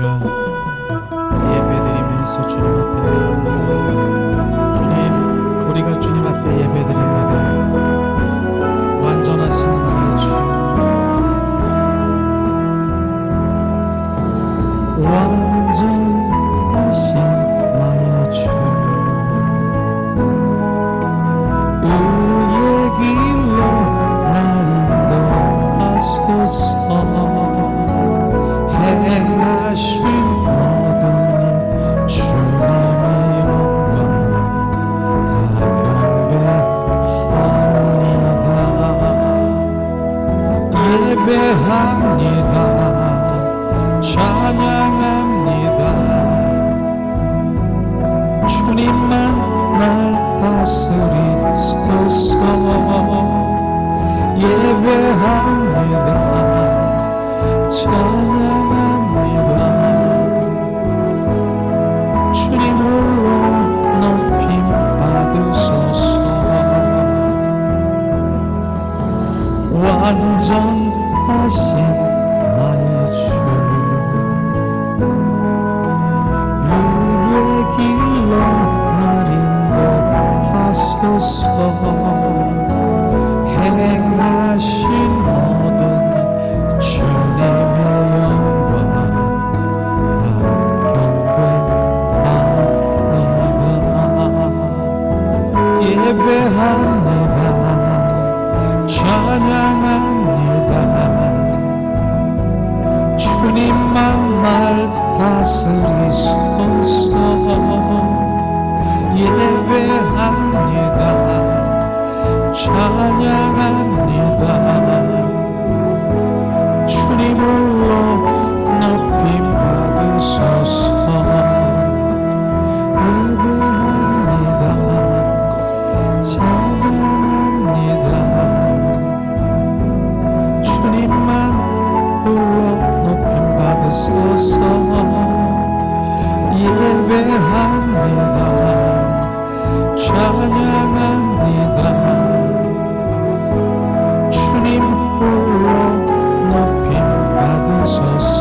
우리가 예배드리면서 주님 앞에 나옵니다. 주님, 우리가 주님 앞에 예배드립니다. 완전하신 나의 주, 완전하신 나의 주, 의의 길로 날 인도하소서. 행하신 모든 일 주님의 영광 다 경배합니다. 예배합니다. 찬양합니다. 주님만 날 다스리소서. 예배합니다. 찬양합니다. 주님으로 높임 받으소서. 완전하신 나의 주, 의의 길로 날 인도하소서. 행하신 모든 주님의 영광 경배합니다. 예배합니다. 찬양합니다. 주님만 날 다스리소서. 예배합니다. 찬양합니다. 주님으로 높임 받으소서. 예배합니다. 찬양합니다. 주님만 불러 높임 받으소서. 예배합니다. 찬양합니다. 주님 불러 높임 받으소서.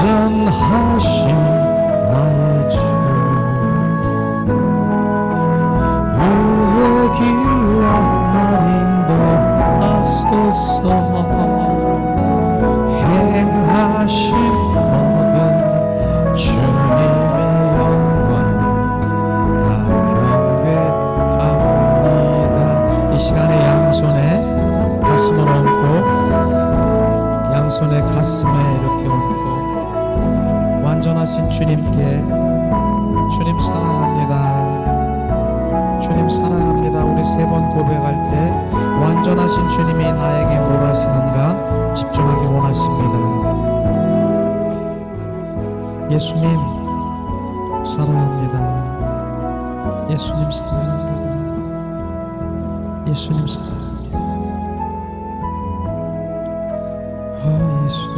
완전하신 나의 주, 의의 길로 날 인도하소서. 행하신 모든 주님의 영광 다 경배합니다. 이 시간에 양손에 가슴을 얹고, 양손에 가슴에 이렇게 얹고, 완전하신 주님께 주님 사랑합니다, 주님 사랑합니다. 우리 세 번 고백할 때 완전하신 주님이 나에게 뭘 하시는가 집중하기 원하십니다. 예수님 사랑합니다. 예수님 사랑합니다. 예수님 사랑합니다. 예수님.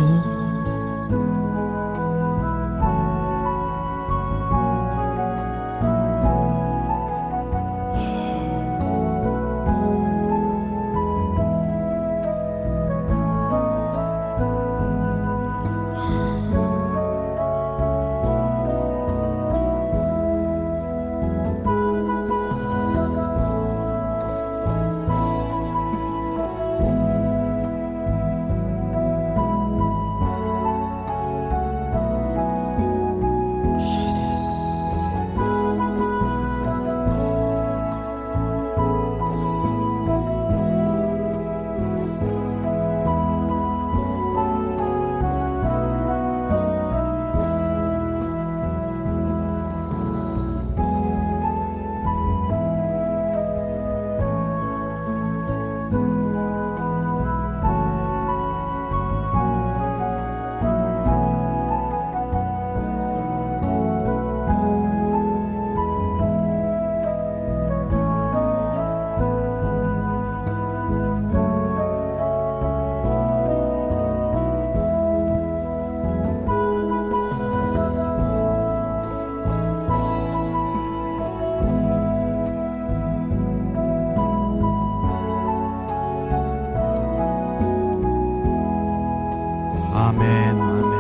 아멘, 아멘,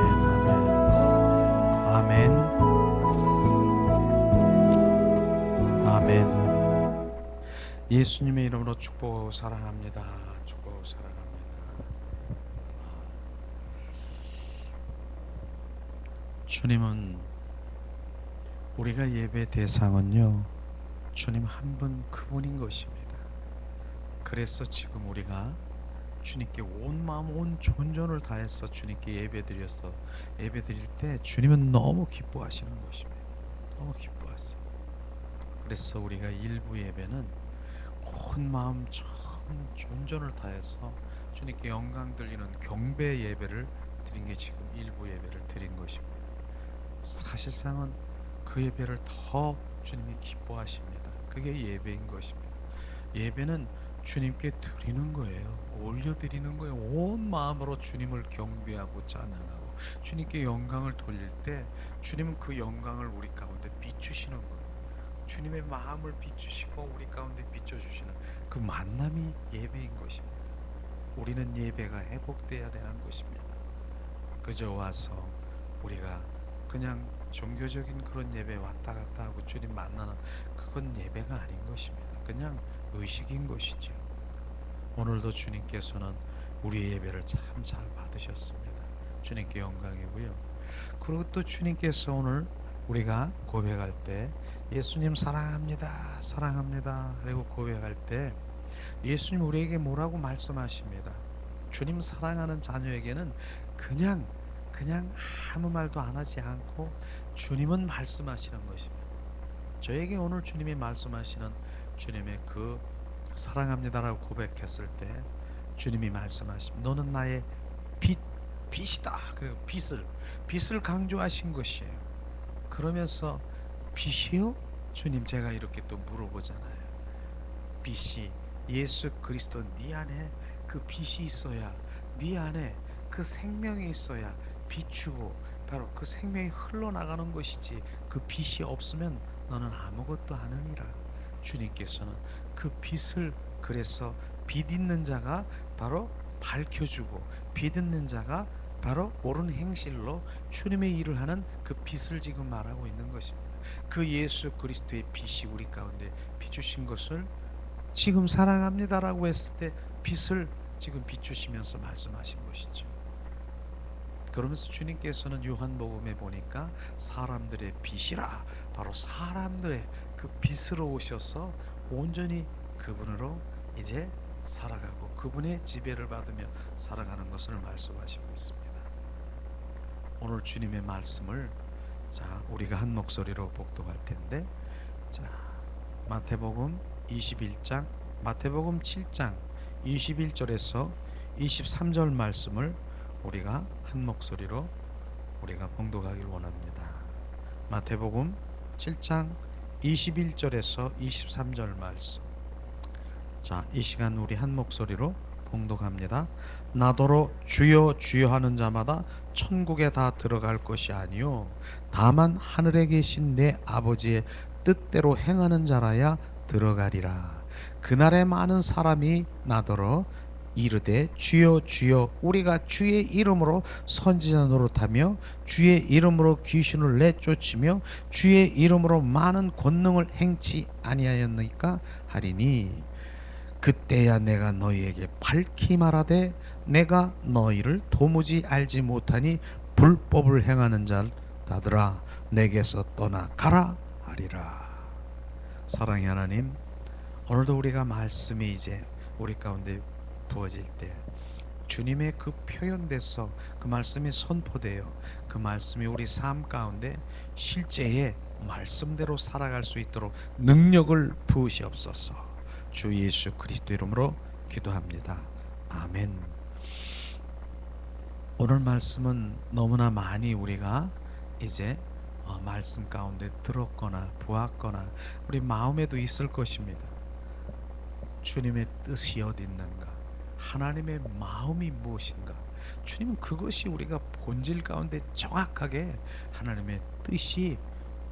아멘, 아멘, 아멘. 예수님의 이름으로 축복하고 사랑합니다. 축복하고 사랑합니다. 주님은, 우리가 예배 대상은요, 주님 한 분 그분인 것입니다. 그래서 지금 우리가 주님께 온 마음 온 존전을 다해서 주님께 예배드려서 예배드릴 때 주님은 너무 기뻐하시는 것입니다. 너무 기뻐하세요. 그래서 우리가 일부 예배는 온 마음 전 존전을 다해서 주님께 영광 돌리는 경배 예배를 드린 게 지금 일부 예배를 드린 것입니다. 사실상은 그 예배를 더 주님이 기뻐하십니다. 그게 예배인 것입니다. 예배는 주님께 드리는 거예요. 올려드리는 거예요. 온 마음으로 주님을 경배하고 찬양하고 주님께 영광을 돌릴 때 주님은 그 영광을 우리 가운데 비추시는 거예요. 주님의 마음을 비추시고 우리 가운데 비춰주시는 그 만남이 예배인 것입니다. 우리는 예배가 회복되어야 되는 것입니다. 그저 와서 우리가 그냥 종교적인 그런 예배 왔다 갔다 하고 주님 만나는 그건 예배가 아닌 것입니다. 그냥 의식인 것이죠. 오늘도 주님께서는 우리의 예배를 참 잘 받으셨습니다. 주님께 영광이고요. 그리고 또 주님께서 오늘 우리가 고백할 때 예수님 사랑합니다 사랑합니다 그리고 고백할 때 예수님 우리에게 뭐라고 말씀하십니다. 주님 사랑하는 자녀에게는 그냥 아무 말도 안 하지 않고 주님은 말씀하시는 것입니다. 저에게 오늘 주님이 말씀하시는 주님의 그 사랑합니다라고 고백했을 때 주님이 말씀하십니다. 너는 나의 빛이다. 그리고 빛을 강조하신 것이에요. 그러면서 빛이요? 주님, 제가 이렇게 또 물어보잖아요. 빛이 예수 그리스도 네 안에 그 빛이 있어야, 네 안에 그 생명이 있어야 비추고 바로 그 생명이 흘러나가는 것이지 그 빛이 없으면 너는 아무것도 아니니라. 주님께서는 그 빛을, 그래서 빛 있는 자가 바로 밝혀주고 빛 있는 자가 바로 옳은 행실로 주님의 일을 하는 그 빛을 지금 말하고 있는 것입니다. 그 예수 그리스도의 빛이 우리 가운데 비추신 것을 지금 사랑합니다라고 했을 때 빛을 지금 비추시면서 말씀하신 것이죠. 그러면서 주님께서는 요한복음에 보니까 사람들의 빛이라, 바로 사람들의 그 빛으로 오셔서 온전히 그분으로 이제 살아가고 그분의 지배를 받으며 살아가는 것을 말씀하시고 있습니다. 오늘 주님의 말씀을 우리가 한 목소리로 복독할 텐데, 마태복음 21장, 마태복음 7장 21절에서 23절 말씀을 우리가 한 목소리로 우리가 봉독하길 원합니다. 마태복음 7장 21절에서 23절 말씀. 이 시간 우리 한 목소리로 봉독합니다. 나더러 주여 주여 하는 자마다 천국에 다 들어갈 것이 아니요 다만 하늘에 계신 내 아버지의 뜻대로 행하는 자라야 들어가리라. 그날에 많은 사람이 나더러 이르되 주여 주여 우리가 주의 이름으로 선지자 노릇하며 주의 이름으로 귀신을 내쫓으며 주의 이름으로 많은 권능을 행치 아니하였나이까 하리니 그때야 내가 너희에게 밝히 말하되 내가 너희를 도무지 알지 못하니 불법을 행하는 자들아 내게서 떠나가라 하리라. 사랑의 하나님, 오늘도 우리가 말씀이 이제 우리 가운데 부어질 때 주님의 그 표현돼서 그 말씀이 선포되어 그 말씀이 우리 삶 가운데 실제의 말씀대로 살아갈 수 있도록 능력을 부으시옵소서. 주 예수 그리스도 이름으로 기도합니다. 아멘. 오늘 말씀은 너무나 많이 우리가 이제 말씀 가운데 들었거나 보았거나 우리 마음에도 있을 것입니다. 주님의 뜻이 어디 있는가? 하나님의 마음이 무엇인가? 주님은 그것이 우리가 본질 가운데 정확하게 하나님의 뜻이,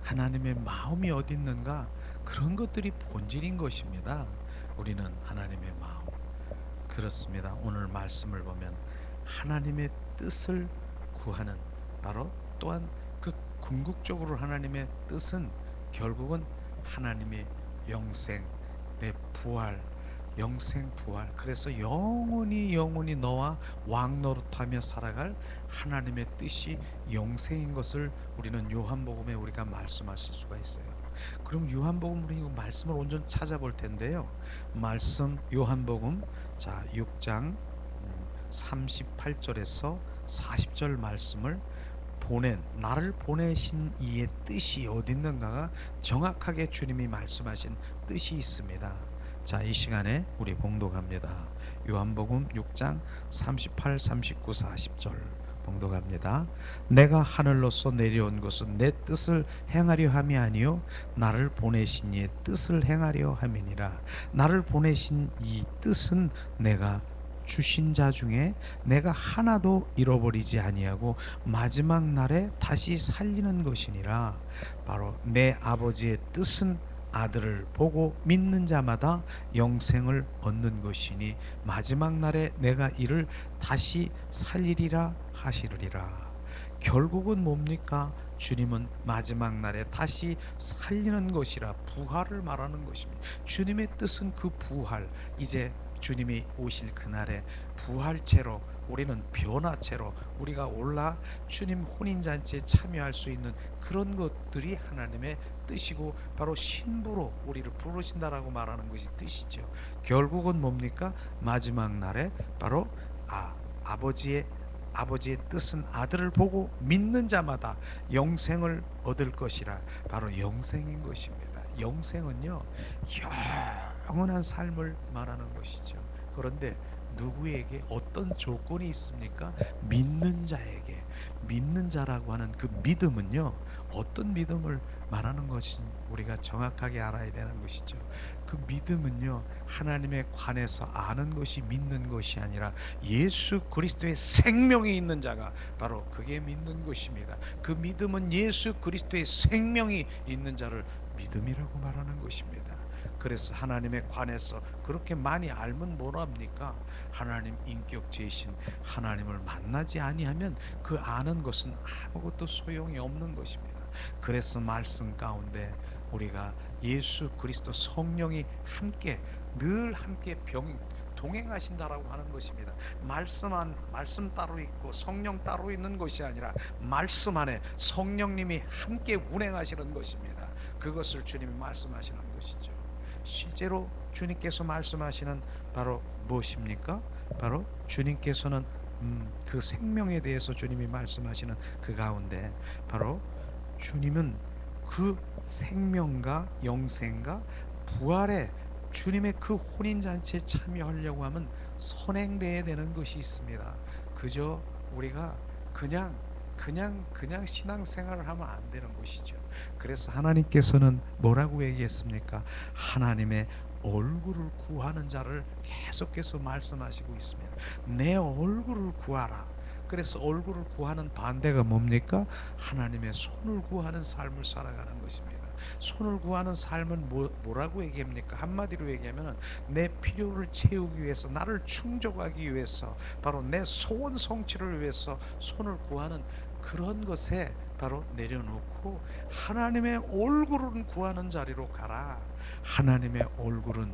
하나님의 마음이 어디 있는가? 그런 것들이 본질인 것입니다. 우리는 하나님의 마음, 그렇습니다. 오늘 말씀을 보면 하나님의 뜻을 구하는, 바로 또한 그 궁극적으로 하나님의 뜻은 결국은 하나님의 영생, 내 부활, 영생 부활. 그래서 영원히 너와 왕노릇하며 살아갈 하나님의 뜻이 영생인 것을 우리는 요한복음에 우리가 말씀하실 수가 있어요. 그럼 요한복음 우리 말씀을 온전 찾아볼 텐데요. 말씀 요한복음 6장 38절에서 40절 말씀을 나를 보내신 이의 뜻이 어디 있는가가 정확하게 주님이 말씀하신 뜻이 있습니다. 자, 이 시간에 우리 봉독합니다. 요한복음 6장 38, 39, 40절 봉독합니다. 내가 하늘로서 내려온 것은 내 뜻을 행하려 함이 아니요 나를 보내신 이의 뜻을 행하려 함이니라. 나를 보내신 이 뜻은 내가 주신 자 중에 내가 하나도 잃어버리지 아니하고 마지막 날에 다시 살리는 것이니라. 바로 내 아버지의 뜻은 아들을 보고 믿는 자마다 영생을 얻는 것이니 마지막 날에 내가 이를 다시 살리리라 하시리라. 결국은 뭡니까? 주님은 마지막 날에 다시 살리는 것이라, 부활을 말하는 것입니다. 주님의 뜻은 그 부활, 이제 주님이 오실 그날에 부활체로, 우리는 변화체로 우리가 올라 주님 혼인잔치에 참여할 수 있는 그런 것들이 하나님의 뜻이고, 바로 신부로 우리를 부르신다라고 말하는 것이 뜻이죠. 결국은 뭡니까? 마지막 날에 바로 아버지의 뜻은 아들을 보고 믿는 자마다 영생을 얻을 것이라, 바로 영생인 것입니다. 영생은요, 영원한 삶을 말하는 것이죠. 그런데 누구에게 어떤 조건이 있습니까? 믿는 자에게. 믿는 자라고 하는 그 믿음은요, 어떤 믿음을 말하는 것인 우리가 정확하게 알아야 되는 것이죠. 그 믿음은요, 하나님에 관해서 아는 것이 믿는 것이 아니라 예수 그리스도의 생명이 있는 자가 바로 그게 믿는 것입니다. 그 믿음은 예수 그리스도의 생명이 있는 자를 믿음이라고 말하는 것입니다. 그래서 하나님에 관해서 그렇게 많이 알면 뭐랍니까? 하나님 인격체이신 하나님을 만나지 아니하면 그 아는 것은 아무것도 소용이 없는 것입니다. 그래서 말씀 가운데 우리가 예수 그리스도 성령이 늘 함께 동행하신다라고 하는 것입니다. 말씀 따로 있고 성령 따로 있는 것이 아니라 말씀 안에 성령님이 함께 운행하시는 것입니다. 그것을 주님이 말씀하시는 것이죠. 실제로 주님께서 말씀하시는 바로 무엇입니까? 바로 주님께서는 그 생명에 대해서 주님이 말씀하시는 그 가운데 바로 주님은 그 생명과 영생과 부활에 주님의 그 혼인잔치에 참여하려고 하면 선행돼야 되는 것이 있습니다. 그저 우리가 그냥 신앙생활을 하면 안 되는 것이죠. 그래서 하나님께서는 뭐라고 얘기했습니까? 하나님의 얼굴을 구하는 자를 계속해서 말씀하시고 있습니다. 내 얼굴을 구하라. 그래서 얼굴을 구하는 반대가 뭡니까? 하나님의 손을 구하는 삶을 살아가는 것입니다. 손을 구하는 삶은 뭐라고 얘기합니까? 한마디로 얘기하면 내 필요를 채우기 위해서, 나를 충족하기 위해서, 바로 내 소원 성취를 위해서 손을 구하는 그런 것에 바로 내려놓고 하나님의 얼굴을 구하는 자리로 가라. 하나님의 얼굴은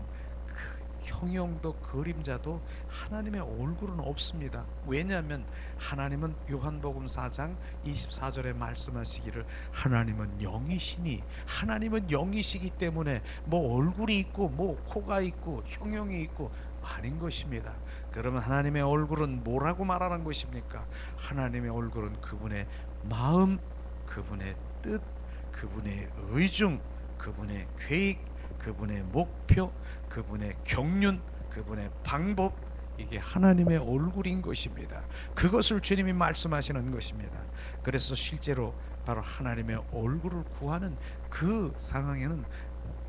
형용도 그림자도 하나님의 얼굴은 없습니다. 왜냐하면 하나님은 요한복음 4장 24절에 말씀하시기를 하나님은 영이시니, 하나님은 영이시기 때문에 뭐 얼굴이 있고 뭐 코가 있고 형용이 있고 아닌 것입니다. 그러면 하나님의 얼굴은 뭐라고 말하는 것입니까? 하나님의 얼굴은 그분의 마음, 그분의 뜻, 그분의 의중, 그분의 계획, 그분의 목표, 그분의 경륜, 그분의 방법, 이게 하나님의 얼굴인 것입니다. 그것을 주님이 말씀하시는 것입니다. 그래서 실제로 바로 하나님의 얼굴을 구하는 그 상황에는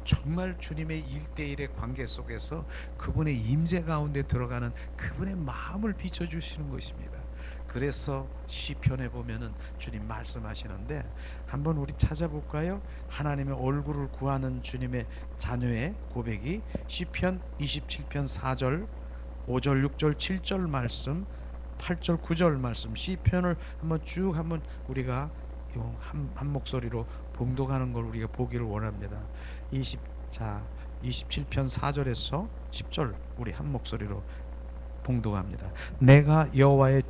정말 주님의 1대1의 관계 속에서 그분의 임재 가운데 들어가는 그분의 마음을 비춰주시는 것입니다. 그래서 시편에 보면은 주님 말씀하시는데 한번 우리 찾아볼까요? 하나님의 얼굴을 구하는 주님의 자녀의 고백이 시편 27편 4절 5절 6절 7절 말씀 8절 9절 말씀 시편을 한번 우리가 한 목소리로 봉독하는 걸 우리가 보기를 원합니다. 27편 4절에서 10절 우리 한 목소리로 봉독합니다. 내가 여호와의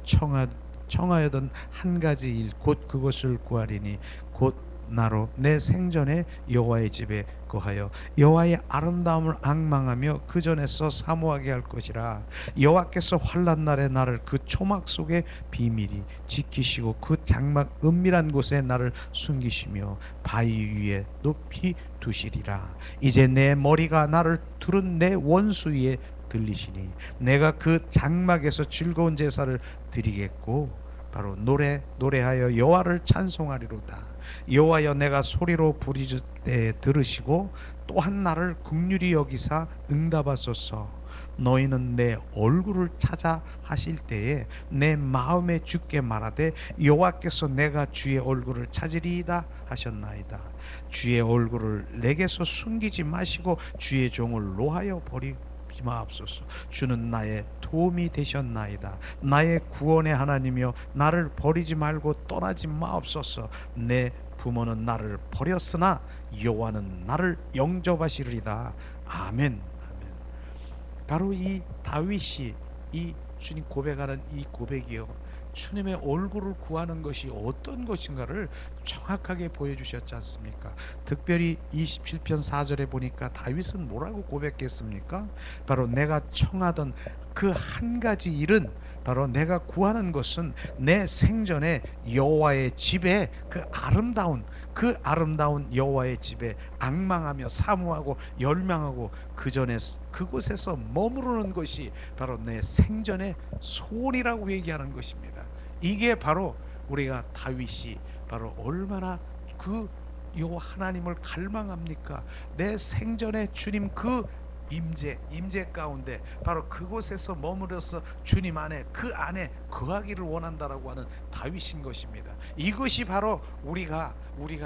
청하여던 한 가지 일 곧 그것을 구하리니 곧 나로 내 생전에 여호와의 집에 거하여 여호와의 아름다움을 앙망하며 그 전에서 사모하게 할 것이라. 여호와께서 환난 날에 나를 그 초막 속에 비밀히 지키시고 그 장막 은밀한 곳에 나를 숨기시며 바위 위에 높이 두시리라. 이제 내 머리가 나를 두른 내 원수 위에 들리시니 내가 그 장막에서 즐거운 제사를 드리겠고 바로 노래하여 여호와를 찬송하리로다. 여호와여 내가 소리로 부르짖을 때 들으시고 또한 나를 긍휼히 여기사 응답하소서. 너희는 내 얼굴을 찾아 하실 때에 내 마음에 주께 말하되 여호와께서 내가 주의 얼굴을 찾으리이다 하셨나이다. 주의 얼굴을 내게서 숨기지 마시고 주의 종을 노하여 버리고 마옵소서. 주는 나의 도움이 되셨나이다. 나의 구원의 하나님이여 나를 버리지 말고 떠나지 마옵소서. 내 부모는 나를 버렸으나 여호와는 나를 영접하시리이다. 아멘. 아멘. 바로 이 다윗이 이 주님 고백하는 이 고백이요, 주님의 얼굴을 구하는 것이 어떤 것인가를 정확하게 보여주셨지 않습니까? 특별히 27편 4절에 보니까 다윗은 뭐라고 고백했습니까? 바로 내가 청하던 그 한 가지 일은 바로 내가 구하는 것은 내 생전에 여호와의 집에 그 아름다운 여호와의 집에 앙망하며 사모하고 열망하고 그 전에 그곳에서 머무르는 것이 바로 내 생전의 소원이라고 얘기하는 것입니다. 이게 바로 우리가 다윗이 바로 얼마나 그 여호와 하나님을 갈망합니까? 내 생전에 주님 그 임재 가운데 바로 그곳에서 머무러서 주님 안에 그 안에 거하기를 원한다라고 하는 다윗인 것입니다. 이것이 바로 우리가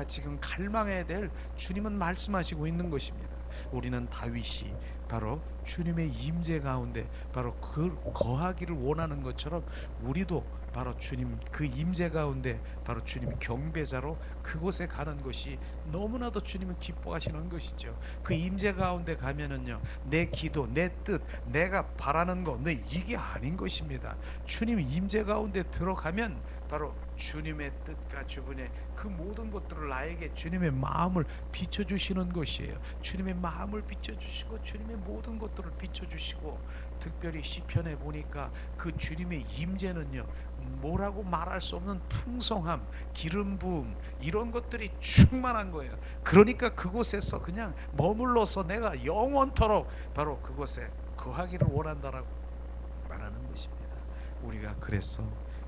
지금 갈망해야 될 주님은 말씀하시고 있는 것입니다. 우리는 다윗이 바로 주님의 임재 가운데 바로 그 거하기를 원하는 것처럼 우리도 바로 주님 그 임재 가운데 바로 주님 경배자로 그곳에 가는 것이 너무나도 주님은 기뻐하시는 것이죠. 그 임재 가운데 가면은요, 내 기도, 내 뜻, 내가 바라는 거, 이게 아닌 것입니다. 주님 임재 가운데 들어가면 바로 주님의 뜻과 주분의 그 모든 것들을 나에게 주님의 마음을 비춰주시는 것이에요. 주님의 마음을 비춰주시고 주님의 모든 것들을 비춰주시고, 특별히 시편에 보니까 그 주님의 임재는요, 뭐라고 말할 수 없는 풍성함, 기름 부음, 이런 것들이 충만한 거예요. 그러니까 그곳에서 그냥 머물러서 내가 영원토록 바로 그곳에 거하기를 원한다라고 말하는 것입니다. 우리가 그래서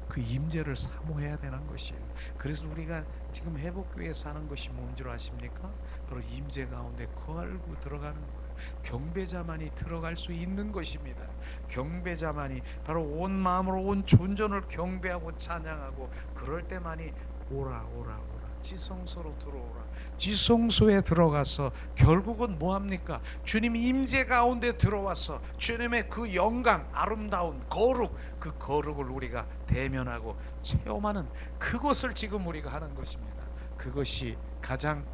그 임재를 사모해야 되는 것이에요. 그래서 우리가 지금 회복교회에서 하는 것이 뭔 줄 아십니까? 바로 임재 가운데 거하고 들어가는 거예요. 경배자만이 들어갈 수 있는 것입니다. 경배자만이 바로 온 마음으로 온 존전을 경배하고 찬양하고, 그럴 때만이 오라 지성소로 들어오라. 지성소에 들어가서 결국은 뭐합니까? 주님 임재 가운데 들어와서 주님의 그 영광, 아름다운 거룩, 그 거룩을 우리가 대면하고 체험하는 그것을 지금 우리가 하는 것입니다. 그것이 가장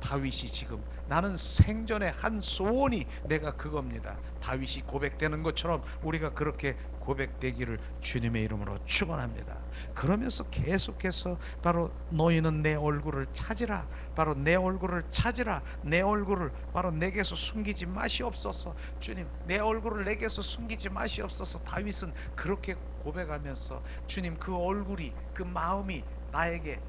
다윗이 지금 나는 생전에 한 소원이 내가 그겁니다. 다윗이 고백되는 것처럼 우리가 그렇게 고백되기를 주님의 이름으로 축원합니다. 그러면서 계속해서 바로 너희는 내 얼굴을 찾으라, 바로 내 얼굴을 찾으라, 내 얼굴을 바로 내게서 숨기지 마시옵소서. 주님 내 얼굴을 내게서 숨기지 마시옵소서. 다윗은 그렇게 고백하면서 주님 그 얼굴이, 그 마음이 나에게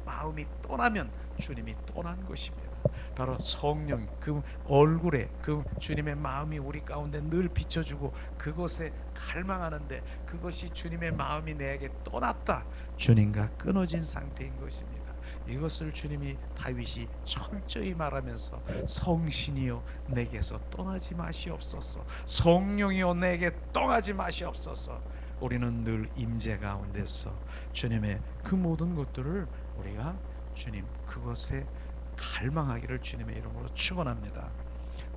마음이 떠나면 주님이 떠난 것입니다. 바로 성령 그 얼굴에 그 주님의 마음이 우리 가운데 늘 비춰주고 그것에 갈망하는데, 그것이 주님의 마음이 내게 떠났다, 주님과 끊어진 상태인 것입니다. 이것을 주님이 다윗이 철저히 말하면서 성신이여 내게서 떠나지 마시옵소서, 성령이여 내게 떠나지 마시옵소서. 우리는 늘 임재 가운데서 주님의 그 모든 것들을 우리가 주님 그것에 갈망하기를 주님의 이름으로 축원합니다.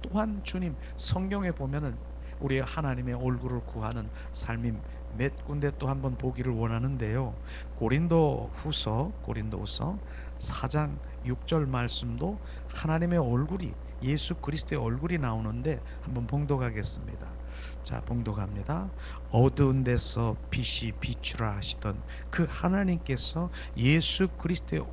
또한 주님 성경에 보면은 우리 하나님의 얼굴을 구하는 삶이 몇 군데 또 한번 보기를 원하는데요. 고린도후서 4장 6절 말씀도 하나님의 얼굴이, 예수 그리스도의 얼굴이 나오는데 한번 봉독하겠습니다. 자, 봉독합니다. 어두운 데서 빛이 비추라 하시던 그 하나님께서 예수 그리스도의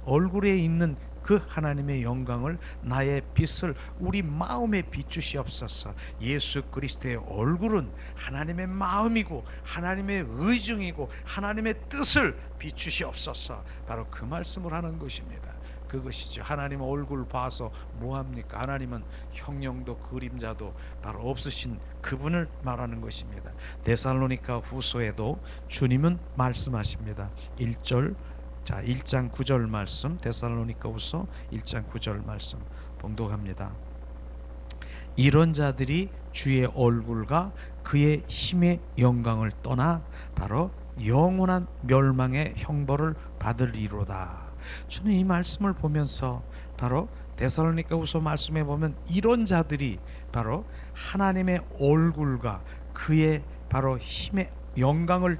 얼굴에 있는 그 하나님의 영광을, 나의 빛을 우리 마음에 비추시옵소서. 예수 그리스도의 얼굴은 하나님의 마음이고 하나님의 의중이고 하나님의 뜻을 비추시옵소서. 바로 그 말씀을 하는 것입니다. 그것이죠. 하나님 얼굴 봐서 뭐합니까? 하나님은 형령도 그림자도 바로 없으신 그분을 말하는 것입니다. 데살로니가 후서에도 주님은 말씀하십니다. 1절, 자, 1장 9절 말씀, 데살로니가 후서 1장 9절 말씀 봉독합니다. 이런 자들이 주의 얼굴과 그의 힘의 영광을 떠나 바로 영원한 멸망의 형벌을 받으리로다. 저는 이 말씀을 보면서 바로 데살로니가 후서 말씀에 보면 이런 자들이 바로 하나님의 얼굴과 그의 바로 힘의 영광을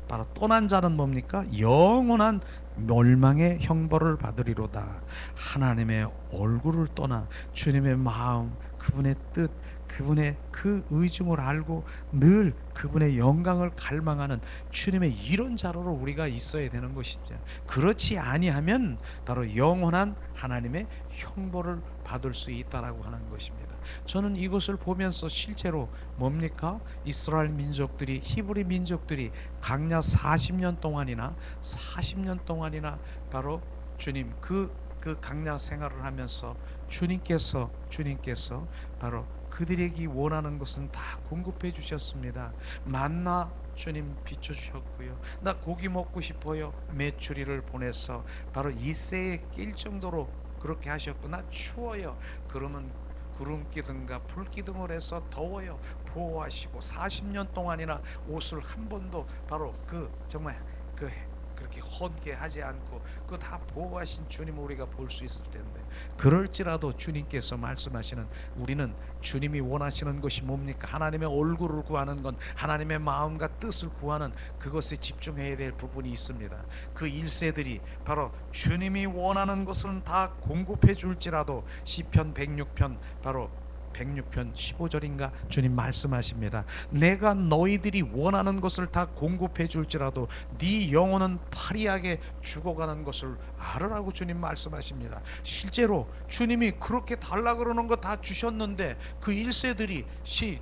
바로 떠난 자는 뭡니까? 영원한 멸망의 형벌을 받으리로다. 하나님의 얼굴을 떠나 주님의 마음, 그분의 뜻, 그분의 그 의중을 알고 늘 그분의 영광을 갈망하는 주님의 이런 자로로 우리가 있어야 되는 것이죠. 그렇지 아니하면 바로 영원한 하나님의 형벌을 받을 수 있다라고 하는 것입니다. 저는 이것을 보면서 실제로 뭡니까? 이스라엘 민족들이, 히브리 민족들이 광야 40년 동안이나 바로 주님 그 광야 생활을 하면서 주님께서 바로 그들에게 원하는 것은 다 공급해 주셨습니다. 만나 주님 비춰주셨고요. 나 고기 먹고 싶어요. 메추리를 보내서 바로 이새에 낄 정도로 그렇게 하셨고, 나 추워요. 그러면 구름기둥과 불기둥을 해서 더워요. 보호하시고 40년 동안이나 옷을 한 번도 바로 정말 그렇게 헌게 하지 않고 그거 다 보호하신 주님을 우리가 볼 수 있을 텐데, 그럴지라도 주님께서 말씀하시는, 우리는 주님이 원하시는 것이 뭡니까? 하나님의 얼굴을 구하는 건 하나님의 마음과 뜻을 구하는 그것에 집중해야 될 부분이 있습니다. 그 1세들이 바로 주님이 원하는 것은 다 공급해 줄지라도 시편 106편 바로 106편 15절인가 주님 말씀하십니다. 내가 너희들이 원하는 것을 다 공급해 줄지라도 네 영혼은 파리하게 죽어가는 것을 알으라고 주님 말씀하십니다. 실제로 주님이 그렇게 달라 그러는 거 다 주셨는데 그 1세들이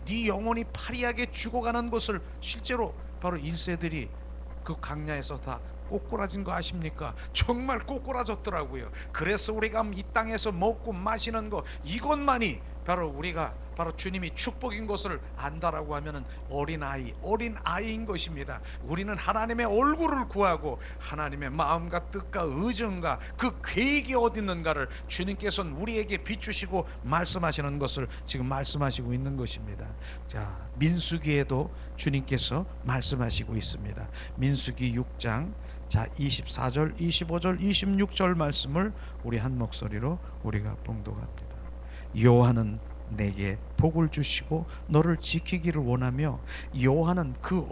네 영혼이 파리하게 죽어가는 것을 실제로 바로 1세들이 그 광야에서 다 꼬꾸라진 거 아십니까? 정말 꼬꾸라졌더라고요. 그래서 우리가 이 땅에서 먹고 마시는 거 이것만이 바로 우리가 바로 주님이 축복인 것을 안다라고 하면은 어린아이인 것입니다. 우리는 하나님의 얼굴을 구하고 하나님의 마음과 뜻과 의중과 그 계획이 어디 있는가를 주님께서는 우리에게 비추시고 말씀하시는 것을 지금 말씀하시고 있는 것입니다. 자, 민수기에도 주님께서 말씀하시고 있습니다. 민수기 6장 24절, 25절, 26절 말씀을 우리 한 목소리로 우리가 봉독합니다. 여호와는 내게 복을 주시고 너를 지키기를 원하며 여호와는 그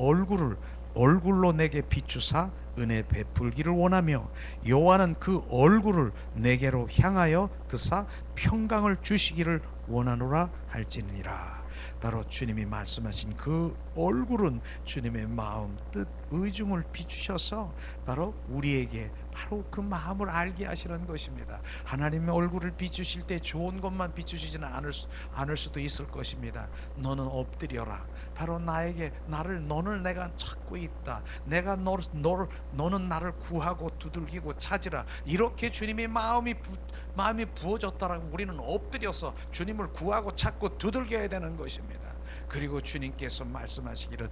얼굴로 내게 비추사 은혜 베풀기를 원하며 여호와는 그 얼굴을 내게로 향하여 드사 평강을 주시기를 원하노라 할지니라. 바로 주님이 말씀하신 그 얼굴은 주님의 마음, 뜻, 의중을 비추셔서 바로 우리에게 바로 그 마음을 알게 하시는 것입니다. 하나님의 얼굴을 비추실 때 좋은 것만 비추시지는 않을 수도 있을 것입니다. 너는 엎드려라. 바로 너를 내가 찾고 있다. 내가 너는 나를 구하고 두들기고 찾으라. 이렇게 주님의 마음이 부어졌다라고 우리는 엎드려서 주님을 구하고 찾고 두들겨야 되는 것입니다. 그리고 주님께서 말씀하시기를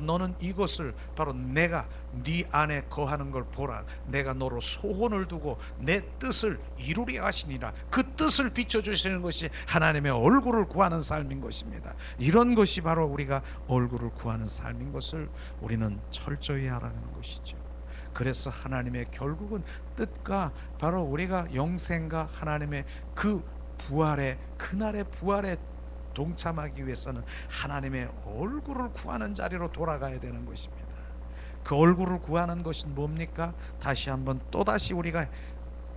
너는 이것을 바로 내가 네 안에 거하는 걸 보라. 내가 너로 소원을 두고 내 뜻을 이루리 하시니라. 그 뜻을 비춰주시는 것이 하나님의 얼굴을 구하는 삶인 것입니다. 이런 것이 바로 우리가 얼굴을 구하는 삶인 것을 우리는 철저히 알아가는 것이죠. 그래서 하나님의 결국은 뜻과 바로 우리가 영생과 하나님의 그 부활의 그날의 부활의 동참하기 위해서는 하나님의 얼굴을 구하는 자리로 돌아가야 되는 것입니다. 그 얼굴을 구하는 것은 뭡니까? 다시 한번 또다시 우리가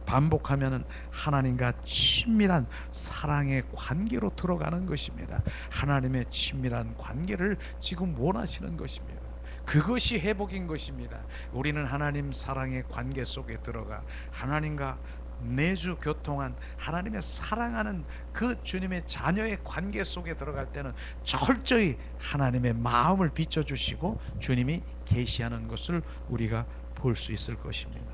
반복하면은 하나님과 친밀한 사랑의 관계로 들어가는 것입니다. 하나님의 친밀한 관계를 지금 원하시는 것입니다. 그것이 회복인 것입니다. 우리는 하나님 사랑의 관계 속에 들어가 하나님과 매주 교통한 하나님의 사랑하는 그 주님의 자녀의 관계 속에 들어갈 때는 철저히 하나님의 마음을 비춰주시고 주님이 계시하는 것을 우리가 볼 수 있을 것입니다.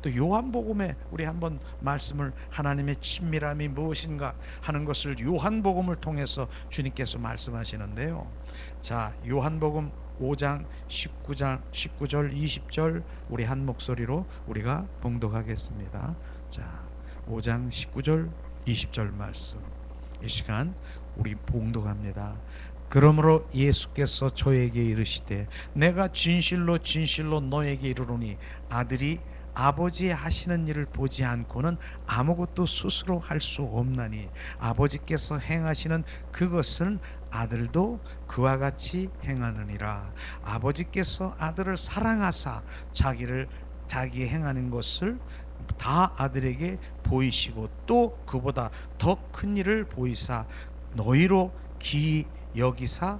또 요한복음에 우리 한번 말씀을 하나님의 친밀함이 무엇인가 하는 것을 요한복음을 통해서 주님께서 말씀하시는데요. 자, 요한복음 5장 19절 20절 우리 한 목소리로 우리가 봉독하겠습니다. 자, 5장 19절 20절 말씀 이 시간 우리 봉독합니다. 그러므로 예수께서 저에게 이르시되 내가 진실로 진실로 너에게 이르노니 아들이 아버지 하시는 일을 보지 않고는 아무것도 스스로 할 수 없나니 아버지께서 행하시는 그것은 아들도 그와 같이 행하느니라. 아버지께서 아들을 사랑하사 자기 행하는 것을 다 아들에게 보이시고 또 그보다 더 큰 일을 보이사 너희로 기이 여기사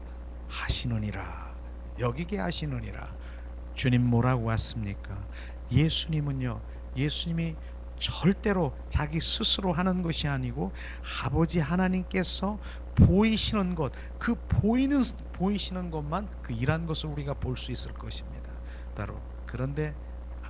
하시느니라. 여기게 하시느니라. 주님 뭐라고 왔습니까? 예수님이 절대로 자기 스스로 하는 것이 아니고 아버지 하나님께서 보이시는 것, 그 보이시는 것만 그 일한 것을 우리가 볼 수 있을 것입니다. 바로 그런데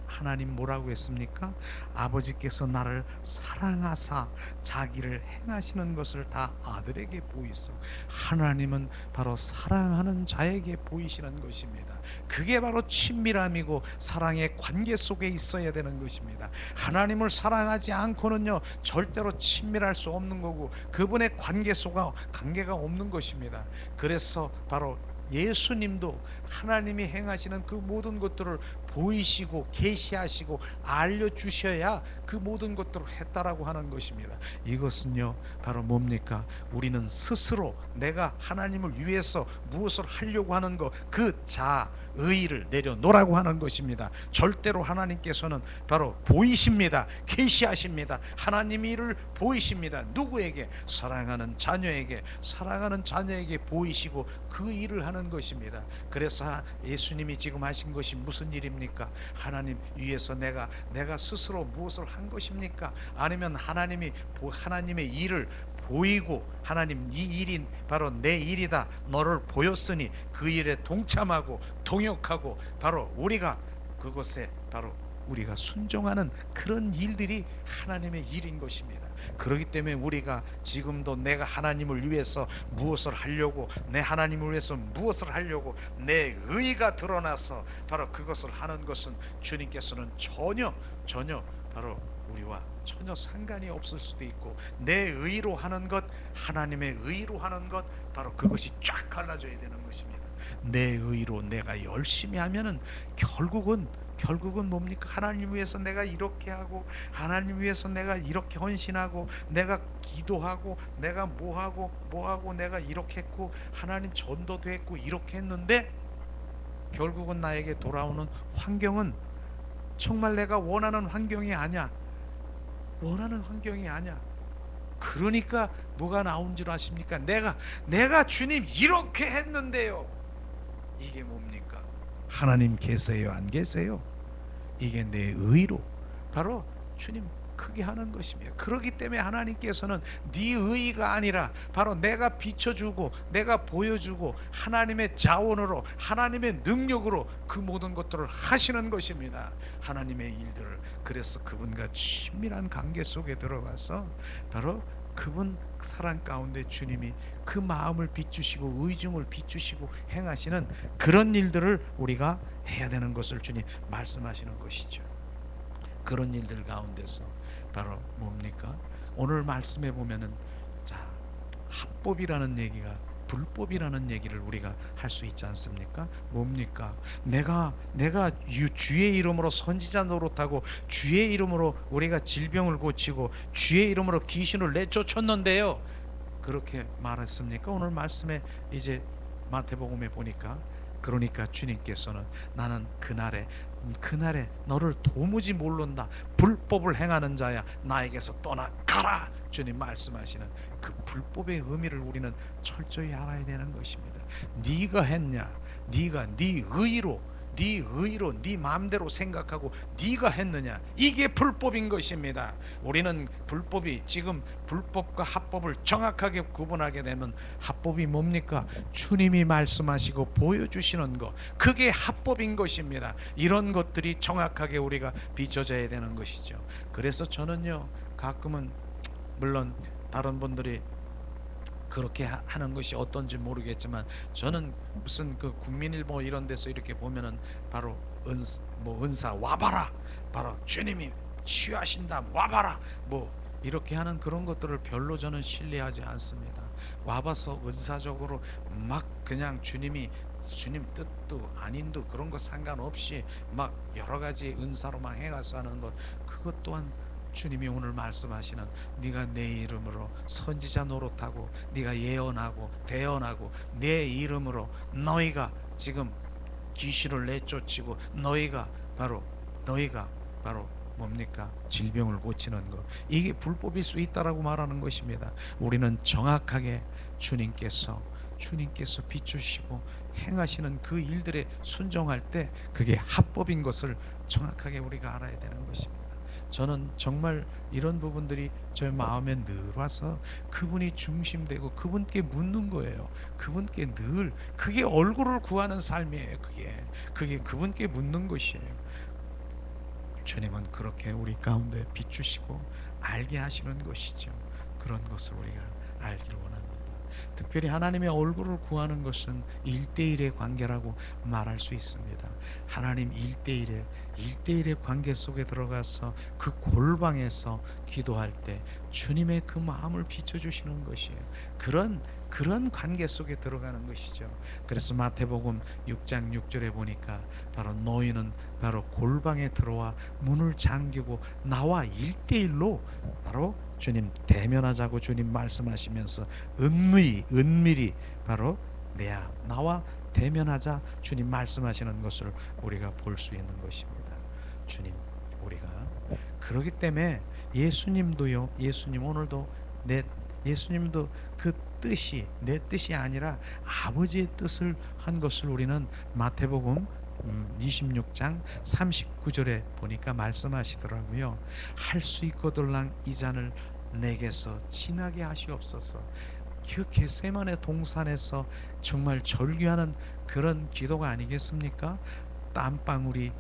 하나님 뭐라고 했습니까? 아버지께서 나를 사랑하사 자기를 행하시는 것을 다 아들에게 보이소. 하나님은 바로 사랑하는 자에게 보이시는 것입니다. 그게 바로 친밀함이고 사랑의 관계 속에 있어야 되는 것입니다. 하나님을 사랑하지 않고는요 절대로 친밀할 수 없는 거고 그분의 관계가 없는 것입니다. 그래서 바로 예수님도 하나님이 행하시는 그 모든 것들을 보이시고 계시하시고 알려주셔야 그 모든 것들을 했다라고 하는 것입니다. 이것은요 바로 뭡니까? 우리는 스스로 내가 하나님을 위해서 무엇을 하려고 하는 것, 그 자의를 내려놓으라고 하는 것입니다. 절대로 하나님께서는 바로 보이십니다. 계시하십니다. 하나님의 일을 보이십니다. 누구에게? 사랑하는 자녀에게 보이시고 그 일을 하는 것입니다. 그래서 예수님이 지금 하신 것이 무슨 일입니까? 하나님 위해서 내가 스스로 무엇을 한 것입니까? 아니면 하나님의 일을 보이고 하나님 이 일이 바로 내 일이다 너를 보였으니 그 일에 동참하고 동역하고 바로 우리가 그것에 바로 우리가 순종하는 그런 일들이 하나님의 일인 것입니다. 그렇기 때문에 우리가 지금도 내가 하나님을 위해서 무엇을 하려고 내 하나님을 위해서 무엇을 하려고 내 의가 드러나서 바로 그것을 하는 것은 주님께서는 전혀 바로 우리와 전혀 상관이 없을 수도 있고 내 의로 하는 것 하나님의 의로 하는 것 바로 그것이 쫙 갈라져야 되는 것입니다. 내 의로 내가 열심히 하면은 결국은 뭡니까? 하나님 위해서 내가 이렇게 하고 하나님 위해서 내가 이렇게 헌신하고 내가 기도하고 내가 뭐하고 내가 이렇게 했고 하나님 전도도 했고 이렇게 했는데 결국은 나에게 돌아오는 환경은 정말 내가 원하는 환경이 아니야. 그러니까 뭐가 나온 줄 아십니까? 내가 주님 이렇게 했는데요. 이게 뭡니까? 하나님 계세요? 안 계세요? 이게 내 의로 바로 주님 크게 하는 것입니다. 그렇기 때문에 하나님께서는 네 의가 아니라 바로 내가 비춰주고 내가 보여주고 하나님의 자원으로 하나님의 능력으로 그 모든 것들을 하시는 것입니다. 하나님의 일들을. 그래서 그분과 친밀한 관계 속에 들어가서 바로 그분 사랑 가운데 주님이 그 마음을 비추시고 의중을 비추시고 행하시는 그런 일들을 우리가 해야 되는 것을 주님 말씀하시는 것이죠. 그런 일들 가운데서 바로 뭡니까? 오늘 말씀에 보면은 자, 합법이라는 얘기가 불법이라는 얘기를 우리가 할 수 있지 않습니까? 뭡니까? 내가 주의 이름으로 선지자 노릇하고 주의 이름으로 우리가 질병을 고치고 주의 이름으로 귀신을 내쫓았는데요. 그렇게 말했습니까? 오늘 말씀에 이제 마태복음에 보니까, 그러니까 주님께서는 나는 그날에 너를 도무지 모른다, 불법을 행하는 자야, 나에게서 떠나가라, 주님 말씀하시는 그 불법의 의미를 우리는 철저히 알아야 되는 것입니다. 네가 했냐, 네가 네 의로 네 마음대로 생각하고 네가 했느냐, 이게 불법인 것입니다. 우리는 불법이, 지금 불법과 합법을 정확하게 구분하게 되면, 합법이 뭡니까? 주님이 말씀하시고 보여주시는 것, 그게 합법인 것입니다. 이런 것들이 정확하게 우리가 비춰져야 되는 것이죠. 그래서 저는요, 가끔은 물론 다른 분들이 그렇게 하는 것이 어떤지 모르겠지만, 저는 무슨 그 국민일보 이런 데서 이렇게 보면은 바로 은사 와봐라, 바로 주님이 취하신다 와봐라, 뭐 이렇게 하는 그런 것들을 별로 저는 신뢰하지 않습니다. 와봐서 은사적으로 막 그냥 주님 뜻도 아닌도 그런 거 상관없이 막 여러 가지 은사로만 해가서 하는 것, 그것 또한 주님이 오늘 말씀하시는, 네가 내 이름으로 선지자 노릇하고 네가 예언하고 대언하고 내 이름으로 너희가 지금 귀신을 내쫓고 너희가 바로 뭡니까? 질병을 고치는 것, 이게 불법일 수 있다라고 말하는 것입니다. 우리는 정확하게 주님께서 비추시고 행하시는 그 일들에 순종할 때 그게 합법인 것을 정확하게 우리가 알아야 되는 것입니다. 저는 정말 이런 부분들이 제 마음에 늘 와서 그분이 중심되고 그분께 묻는 거예요. 그분께 늘, 그게 얼굴을 구하는 삶이에요. 그게 그분께 묻는 것이에요. 주님은 그렇게 우리 가운데 비추시고 알게 하시는 것이죠. 그런 것을 우리가 알기를 원합니다. 특별히 하나님의 얼굴을 구하는 것은 1대1의 관계라고 말할 수 있습니다. 하나님 1대1의 관계 속에 들어가서 그 골방에서 기도할 때 주님의 그 마음을 비춰주시는 것이에요. 그런 관계 속에 들어가는 것이죠. 그래서 마태복음 6장 6절에 보니까 바로 너희는 바로 골방에 들어와 문을 잠기고 나와 1대1로 바로 주님 대면하자고 주님 말씀하시면서 은밀히 바로 나와 대면하자 주님 말씀하시는 것을 우리가 볼 수 있는 것입니다. 우리가 그렇기 때문에 예수님도요, 오늘도 예수님도 그 뜻이 내 뜻이 아니라 아버지의 뜻을 한 것을 우리는 마태복음 26장 39절에 보니까 말씀하시더라고요. 할 수 있거들랑 이 잔을 내게서 지나게 하시옵소서. 그 겟세마네 동산에서 정말 절규하는 그런 기도가 아니겠습니까? 땀방울이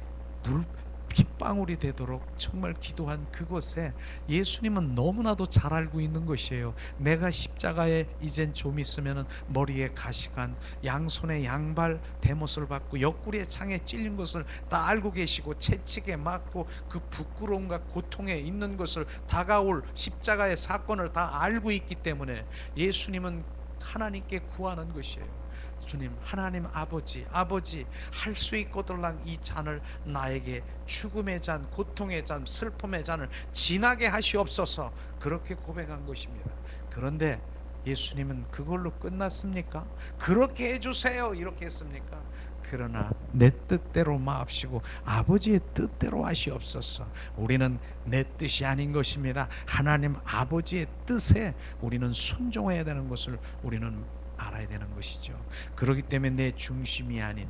빗방울이 되도록 정말 기도한 그곳에 예수님은 너무나도 잘 알고 있는 것이에요. 내가 십자가에 이젠 좀 있으면 머리에 가시관, 양손에 양발 대못을 받고 옆구리에 창에 찔린 것을 다 알고 계시고, 채찍에 맞고 그 부끄러움과 고통에 있는 것을, 다가올 십자가의 사건을 다 알고 있기 때문에 예수님은 하나님께 구하는 것이에요. 주님, 하나님 아버지, 할 수 있거들랑 이 잔을 나에게, 죽음의 잔, 고통의 잔, 슬픔의 잔을 지나게 하시옵소서, 그렇게 고백한 것입니다. 그런데 예수님은 그걸로 끝났습니까? 그렇게 해주세요 이렇게 했습니까? 그러나 내 뜻대로 마옵시고 아버지의 뜻대로 하시옵소서. 우리는 내 뜻이 아닌 것입니다. 하나님 아버지의 뜻에 우리는 순종해야 되는 것을 우리는 알아야 되는 것이죠. 그렇기 때문에 내 중심이 아닌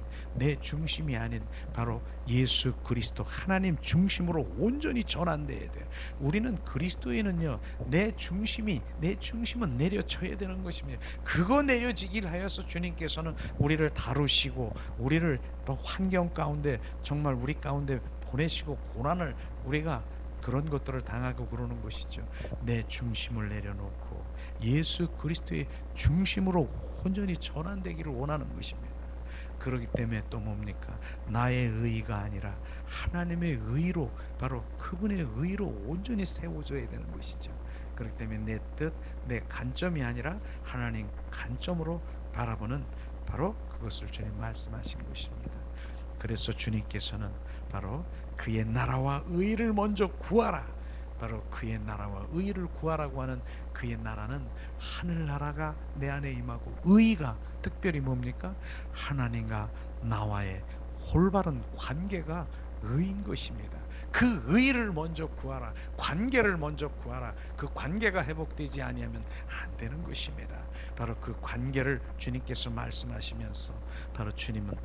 바로 예수 그리스도 하나님 중심으로 온전히 전환돼야 돼요. 우리는 그리스도에는요, 내 중심은 내려져야 되는 것입니다. 그거 내려지길 하여서 주님께서는 우리를 다루시고 우리를 또 환경 가운데 정말 우리 가운데 보내시고 고난을 우리가 그런 것들을 당하고 그러는 것이죠. 내 중심을 내려놓고 예수 그리스도의 중심으로 온전히 전환되기를 원하는 것입니다. 그렇기 때문에 또 뭡니까? 나의 의가 아니라 하나님의 의로, 바로 그분의 의로 온전히 세워져야 되는 것이죠. 그렇기 때문에 내 뜻, 내 관점이 아니라 하나님 관점으로 바라보는 바로 그것을 주님 말씀하신 것입니다. 그래서 주님께서는 바로 그의 나라와 의를 먼저 구하라, 바로 그의 나라와 의를 구하라고 하는 그의 나라는 하늘나라가 내 안에 임하고, 의가 특별히 뭡니까? 하나님과 나와의 올바른 관계가 의인 것입니다. 그 의를 먼저 구하라. 관계를 먼저 구하라. 그 관계가 회복되지 아니하면 안 되는 것입니다. 바로 그 관계를 주님께서 말씀하시면서, 바로 주님은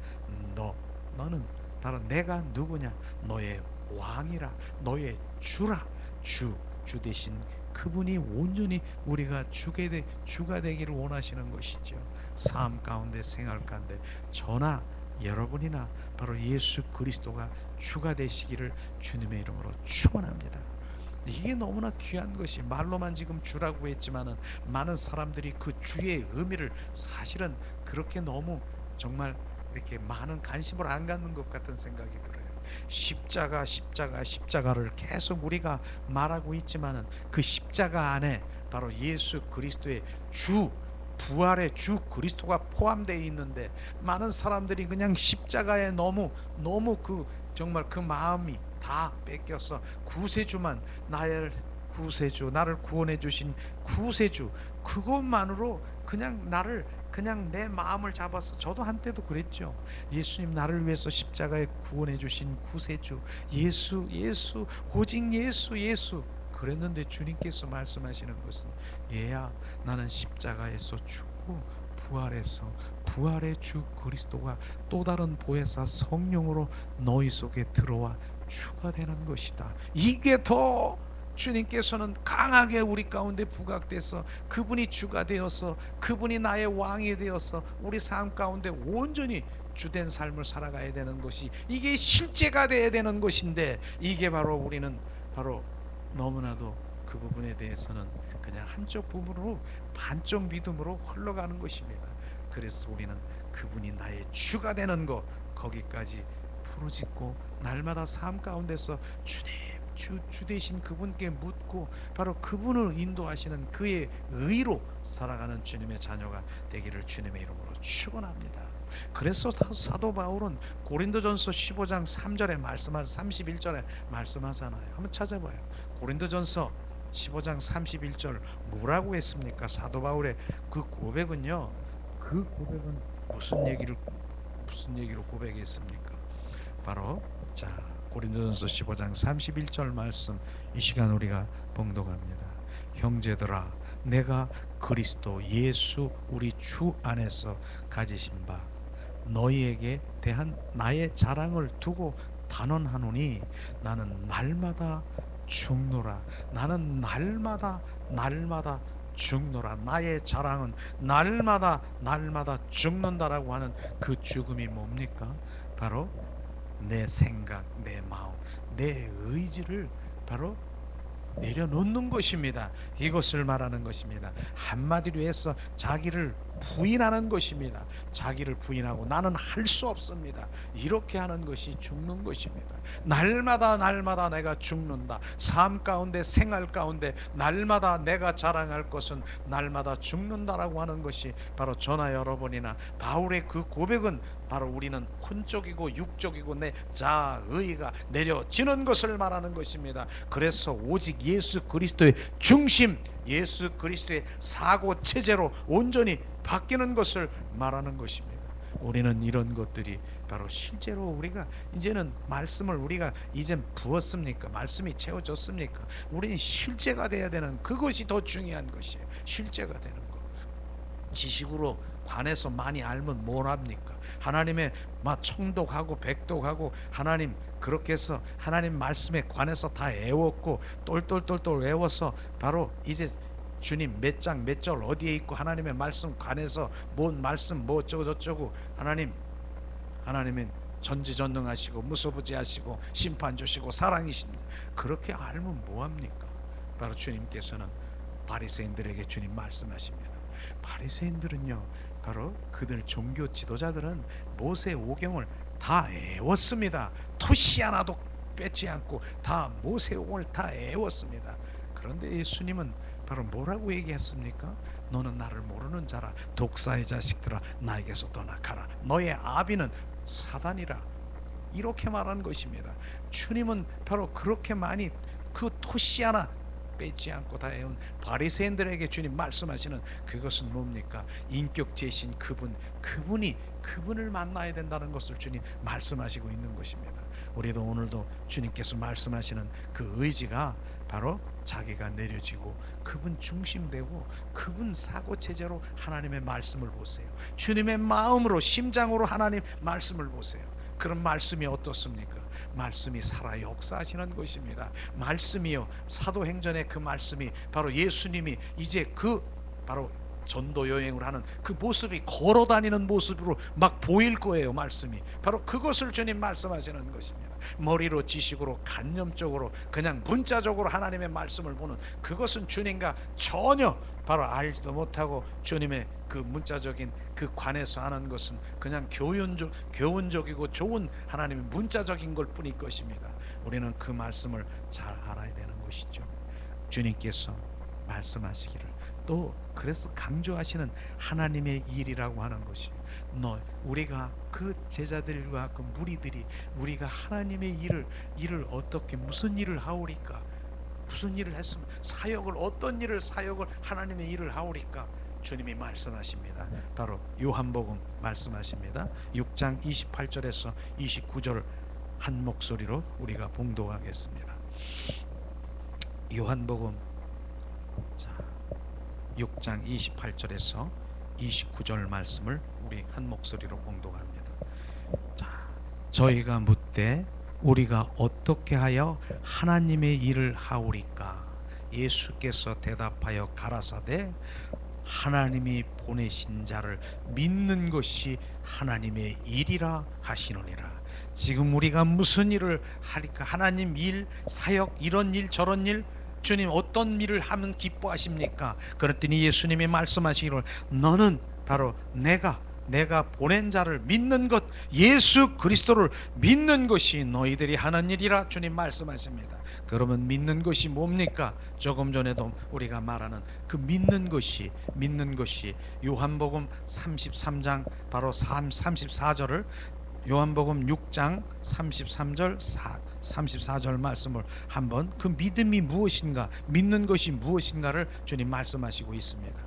너는 바로 내가 누구냐? 너의 왕이라, 너의 주라. 주 대신 그분이 온전히 우리가 주가 되기를 원하시는 것이죠. 삶 가운데, 생활 가운데 저나 여러분이나 바로 예수 그리스도가 주가 되시기를 주님의 이름으로 축원합니다. 이게 너무나 귀한 것이, 말로만 지금 주라고 했지만은 많은 사람들이 그 주의 의미를 사실은 그렇게 너무 정말 이렇게 많은 관심을 안 갖는 것 같은 생각이 들어요. 십자가를 계속 우리가 말하고 있지만은 그 십자가 안에 바로 예수 그리스도의 부활의 주 그리스도가 포함되어 있는데, 많은 사람들이 그냥 십자가에 너무 정말 그 마음이 다 뺏겨서 구세주만, 나를 구원해 주신 구세주, 그것만으로 그냥 내 마음을 잡아서, 저도 한때도 그랬죠. 예수님 나를 위해서 십자가에 구원해 주신 구세주, 예수 오직 예수 그랬는데, 주님께서 말씀하시는 것은, 얘야, 나는 십자가에서 죽고 부활해서 부활의 주 그리스도가 또 다른 보혜사 성령으로 너희 속에 들어와 주가 되는 것이다. 이게 더 주님께서는 강하게 우리 가운데 부각돼서, 그분이 주가 되어서, 그분이 나의 왕이 되어서 우리 삶 가운데 온전히 주된 삶을 살아가야 되는 것이, 이게 실제가 되어야 되는 것인데, 이게 바로 우리는 바로 너무나도 그 부분에 대해서는 그냥 한쪽 부분으로, 반쪽 믿음으로 흘러가는 것입니다. 그래서 우리는 그분이 나의 주가 되는 것, 거기까지 부르짖고 날마다 삶 가운데서 주님 주 되신 그분께 묻고, 바로 그분을 인도하시는 그의 의로 살아가는 주님의 자녀가 되기를 주님의 이름으로 축원합니다. 그래서 사도 바울은 고린도전서 15장 3절에 31절에 말씀하잖아요. 한번 찾아봐요. 고린도전서 15장 31절 뭐라고 했습니까? 사도 바울의 그 고백은요, 그 고백은 무슨 얘기로 고백했습니까? 바로 고린도전서 15장 31절 말씀, 이 시간 우리가 봉독합니다. 형제들아, 내가 그리스도 예수 우리 주 안에서 가지신 바 너희에게 대한 나의 자랑을 두고 단언하노니, 나는 날마다 죽노라. 나는 날마다 죽노라. 나의 자랑은 날마다 죽는다라고 하는 그 죽음이 뭡니까? 바로 내 생각, 내 마음, 내 의지를 바로 내려놓는 것입니다. 이것을 말하는 것입니다. 한마디로 해서 자기를 부인하는 것입니다. 자기를 부인하고 나는 할 수 없습니다, 이렇게 하는 것이 죽는 것입니다. 날마다 내가 죽는다. 삶 가운데, 생활 가운데 날마다 내가 자랑할 것은 날마다 죽는다라고 하는 것이 바로 저나 여러분이나 바울의 그 고백은, 바로 우리는 혼적이고 육적이고 내 자의가 내려지는 것을 말하는 것입니다. 그래서 오직 예수 그리스도의 중심, 예수 그리스도의 사고 체제로 온전히 바뀌는 것을 말하는 것입니다. 우리는 이런 것들이 바로 실제로 우리가 이제는 말씀을 우리가 이젠 부었습니까? 말씀이 채워졌습니까? 우리는 실제가 돼야 되는, 그것이 더 중요한 것이에요. 실제가 되는 것. 지식으로 관해서 많이 알면 뭘 합니까? 하나님의 청독하고 백독하고 하나님 그렇게 해서 하나님 말씀에 관해서 다 애웠고 똘똘똘똘 외워서 바로 이제 주님 몇 장 몇 절 어디에 있고 하나님의 말씀 관해서 뭔 말씀 뭐 어쩌고 저쩌고, 하나님은 전지전능하시고 무소부지하시고 심판 주시고 사랑이십니다. 그렇게 알면 뭐합니까? 바로 주님께서는 바리새인들에게 주님 말씀하십니다. 바리새인들은요, 바로 그들 종교 지도자들은 모세 오경을 다 애웠습니다. 토시 하나도 빼지 않고 다 모세 오경을 다 애웠습니다. 그런데 예수님은 바로 뭐라고 얘기했습니까? 너는 나를 모르는 자라. 독사의 자식들아, 나에게서 떠나가라. 너의 아비는 사단이라. 이렇게 말한 것입니다. 주님은 바로 그렇게 많이 그 토시 하나 빼지 않고 다 해온 바리새인들에게 주님 말씀하시는 그것은 뭡니까? 인격제신 그분을 만나야 된다는 것을 주님 말씀하시고 있는 것입니다. 우리도 오늘도 주님께서 말씀하시는 그 의지가 바로 자기가 내려지고 그분 중심되고 그분 사고체제로 하나님의 말씀을 보세요. 주님의 마음으로 심장으로 하나님 말씀을 보세요. 그런 말씀이 어떻습니까? 말씀이 살아 역사하시는 것입니다. 말씀이요, 사도행전의 그 말씀이 바로 예수님이 이제 그 바로 전도 여행을 하는 그 모습이 걸어다니는 모습으로 막 보일 거예요. 말씀이 바로 그것을 주님 말씀하시는 것입니다. 머리로 지식으로 간념적으로 그냥 문자적으로 하나님의 말씀을 보는 그것은 주님과 전혀 바로 알지도 못하고 주님의 그 문자적인 그 관에서 하는 것은 그냥 교훈적이고 좋은 하나님의 문자적인 걸 뿐일 것입니다. 우리는 그 말씀을 잘 알아야 되는 것이죠. 주님께서 말씀하시기를 또 그래서 강조하시는 하나님의 일이라고 하는 것이 우리가 그 제자들과 그 무리들이 우리가 하나님의 일을 어떻게 무슨 일을 하오리까? 무슨 일을 했으면 어떤 일을 사역을 하나님의 일을 하오리까? 주님이 말씀하십니다. 바로 요한복음 말씀하십니다. 6장 28절에서 29절 한 목소리로 우리가 봉독하겠습니다. 요한복음 6장 28절에서 29절 말씀을 우리 한 목소리로 봉독합니다. 저희가 묻되 우리가 어떻게 하여 하나님의 일을 하오리까? 예수께서 대답하여 가라사대 하나님이 보내신 자를 믿는 것이 하나님의 일이라 하시느니라. 지금 우리가 무슨 일을 하리까? 하나님 일, 사역, 이런 일 저런 일 주님 어떤 일을 하면 기뻐하십니까? 그랬더니 예수님이 말씀하시기를 너는 바로 내가 보낸 자를 믿는 것, 예수 그리스도를 믿는 것이 너희들이 하는 일이라 주님 말씀하십니다. 그러면 믿는 것이 뭡니까? 조금 전에도 우리가 말하는 그 믿는 것이 요한복음 33장 바로 34절을 요한복음 6장 33절 34절 말씀을 한번 그 믿음이 무엇인가, 믿는 것이 무엇인가를 주님 말씀하시고 있습니다.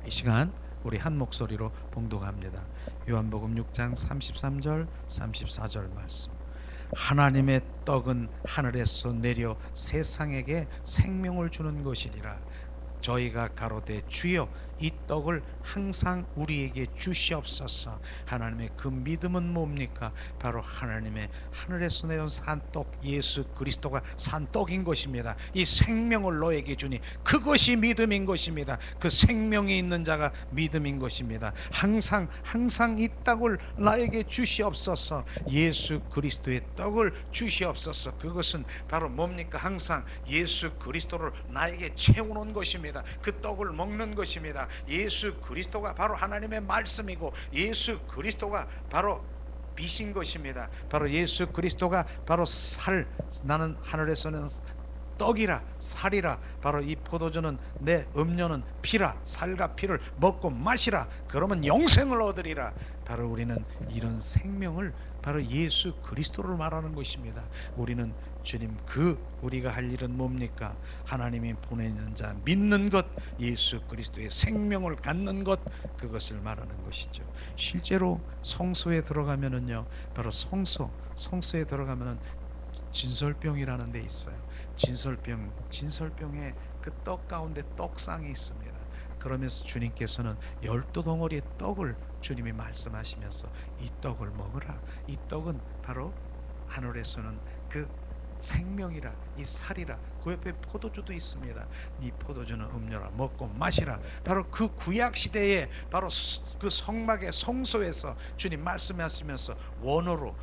이 시간 우리 한 목소리로 봉독합니다. 요한복음 6장 33절 34절 말씀. 하나님의 떡은 하늘에서 내려 세상에게 생명을 주는 것이니라. 저희가 가로되 주여 이 떡을 항상 우리에게 주시옵소서. 하나님의 그 믿음은 뭡니까? 바로 하나님의 하늘에서 내온 산떡 예수 그리스도가 산떡인 것입니다. 이 생명을 너에게 주니 그것이 믿음인 것입니다. 그 생명이 있는 자가 믿음인 것입니다. 항상 이 떡을 나에게 주시옵소서. 예수 그리스도의 떡을 주시옵소서. 그것은 바로 뭡니까? 항상 예수 그리스도를 나에게 채우는 것입니다. 그 떡을 먹는 것입니다. 예수 그리스도가 바로 하나님의 말씀이고 예수 그리스도가 바로 빛인 것입니다. 바로 예수 그리스도가 바로 나는 하늘에서는 떡이라 살이라. 바로 이 포도주는 내 음료는 피라. 살과 피를 먹고 마시라. 그러면 영생을 얻으리라. 바로 우리는 이런 생명을 바로 예수 그리스도를 말하는 것입니다. 우리는 주님 우리가 할 일은 뭡니까? 하나님이 보내는 자 믿는 것, 예수 그리스도의 생명을 갖는 것, 그것을 말하는 것이죠. 실제로 성소에 들어가면은요, 바로 성소에 들어가면은 진설병이라는 데 있어요. 진설병에 그 떡 가운데 떡상이 있습니다. 그러면서 주님께서는 12덩어리의 떡을 주님이 말씀하시면서 이 떡을 먹으라. 이 떡은 바로 하늘에서는 그 생명이라, 이 살이라. 그 옆에 포도주도 있습니다. 이 포도주는 음료라. 먹고 마시라. 바로 그 구약 시대에 바로 그 성막의 성소에서 주님 말씀하시면서 원어로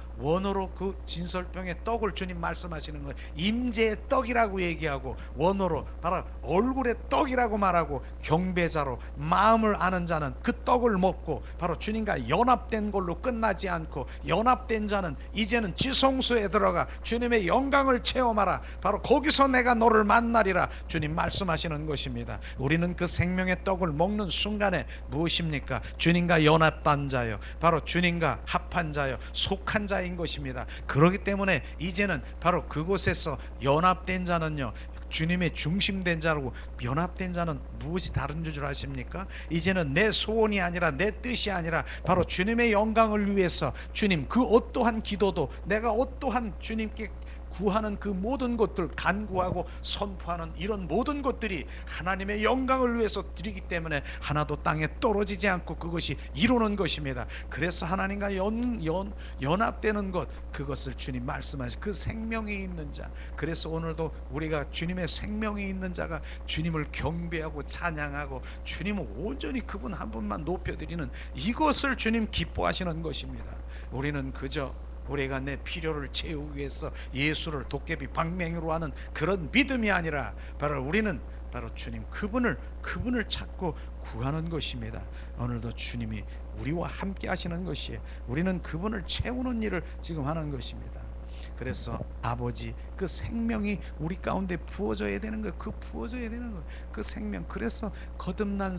그 진설병의 떡을 주님 말씀하시는 건 임재의 떡이라고 얘기하고, 원어로 바로 얼굴의 떡이라고 말하고, 경배자로 마음을 아는 자는 그 떡을 먹고 바로 주님과 연합된 걸로 끝나지 않고, 연합된 자는 이제는 지성소에 들어가 주님의 영광을 체험하라. 바로 거기서 내가 너를 만나리라. 주님 말씀하시는 것입니다. 우리는 그 생명의 떡을 먹는 순간에 무엇입니까? 주님과 연합한 자요, 바로 주님과 합한 자요, 속한 자인 것입니다. 그렇기 때문에 이제는 바로 그곳에서 연합된 자는요, 주님의 중심된 자라고 연합된 자는 무엇이 다른 줄 아십니까? 이제는 내 소원이 아니라 내 뜻이 아니라 바로 주님의 영광을 위해서 주님 그 어떠한 기도도 내가 어떠한 주님께 구하는 그 모든 것들 간구하고 선포하는 이런 모든 것들이 하나님의 영광을 위해서 드리기 때문에 하나도 땅에 떨어지지 않고 그것이 이루는 것입니다. 그래서 하나님과 연합되는 것, 그것을 주님 말씀하신 그 생명이 있는 자, 그래서 오늘도 우리가 주님의 생명이 있는 자가 주님을 경배하고 찬양하고 주님을 온전히 그분 한 분만 높여드리는 이것을 주님 기뻐하시는 것입니다. 우리는 그저 우리가 내 필요를 채우기 위해서 예수를 도깨비 방맹이로 하는 그런 믿음이 아니라 바로 우리는 바로 주님 그분을 찾고 구하는 것입니다. 오늘도 주님이 우리와 함께 하시는 것이에요. 우리는 그분을 채우는 일을 지금 하는 것입니다. 그래서 아버지 그 생명이 우리 가운데 부어져야 되는 거예요. 그 부어져야 되는 거예요. 그 생명. 그래서 거듭난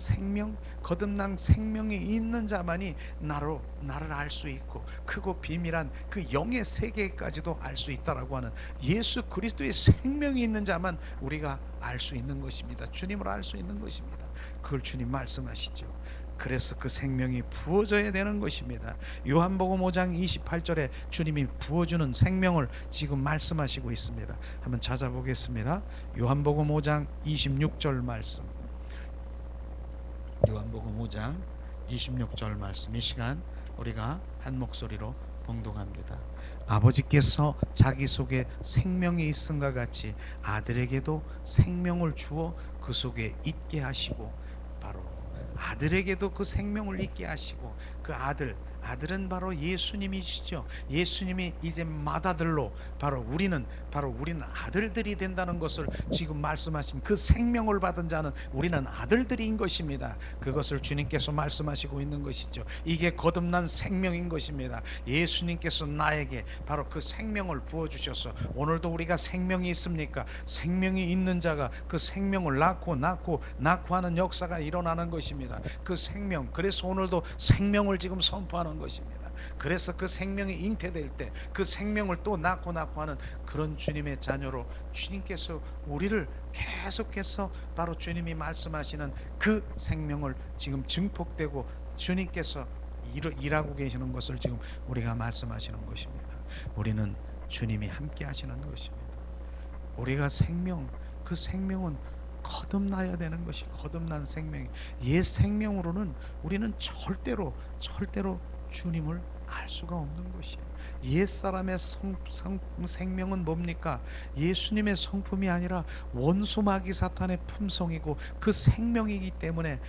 생명이 있는 자만이 나를 알 수 있고 크고 비밀한 그 영의 세계까지도 알 수 있다라고 하는 예수 그리스도의 생명이 있는 자만 우리가 알 수 있는 것입니다. 주님을 알 수 있는 것입니다. 그걸 주님 말씀하시죠. 그래서 그 생명이 부어져야 되는 것입니다. 요한복음 5장 28절에 주님이 부어주는 생명을 지금 말씀하시고 있습니다. 한번 찾아보겠습니다. 요한복음 5장 26절 말씀. 요한복음 5장 26절 말씀. 이 시간 우리가 한 목소리로 봉독합니다. 아버지께서 자기 속에 생명이 있음과 같이 아들에게도 생명을 주어 그 속에 있게 하시고, 바로 아들에게도 그 생명을 있게 하시고, 그 아들은 바로 예수님이시죠. 예수님이 이제 맏아들로 바로 우리는 아들들이 된다는 것을 지금 말씀하신 그 생명을 받은 자는 우리는 아들들인 것입니다. 그것을 주님께서 말씀하시고 있는 것이죠. 이게 거듭난 생명인 것입니다. 예수님께서 나에게 바로 그 생명을 부어주셔서 오늘도 우리가 생명이 있습니까? 생명이 있는 자가 그 생명을 낳고 하는 역사가 일어나는 것입니다. 그 생명, 그래서 오늘도 생명을 지금 선포하는 것입니다. 그래서 그 생명이 잉태될 때 그 생명을 또 낳고 하는 그런 주님의 자녀로 주님께서 우리를 계속해서 바로 주님이 말씀하시는 그 생명을 지금 증폭되고 주님께서 일하고 계시는 것을 지금 우리가 말씀하시는 것입니다. 우리는 주님이 함께 하시는 것입니다. 우리가 그 생명은 거듭나야 되는 것이 거듭난 생명이, 옛 생명으로는 우리는 절대로 주님을 알 수가 없는 것이에요. 옛 사람의 생명은 뭡니까? 예수님의 성품이 아니라 원수 마귀 사탄의 품성이고 그 생명이기 때문에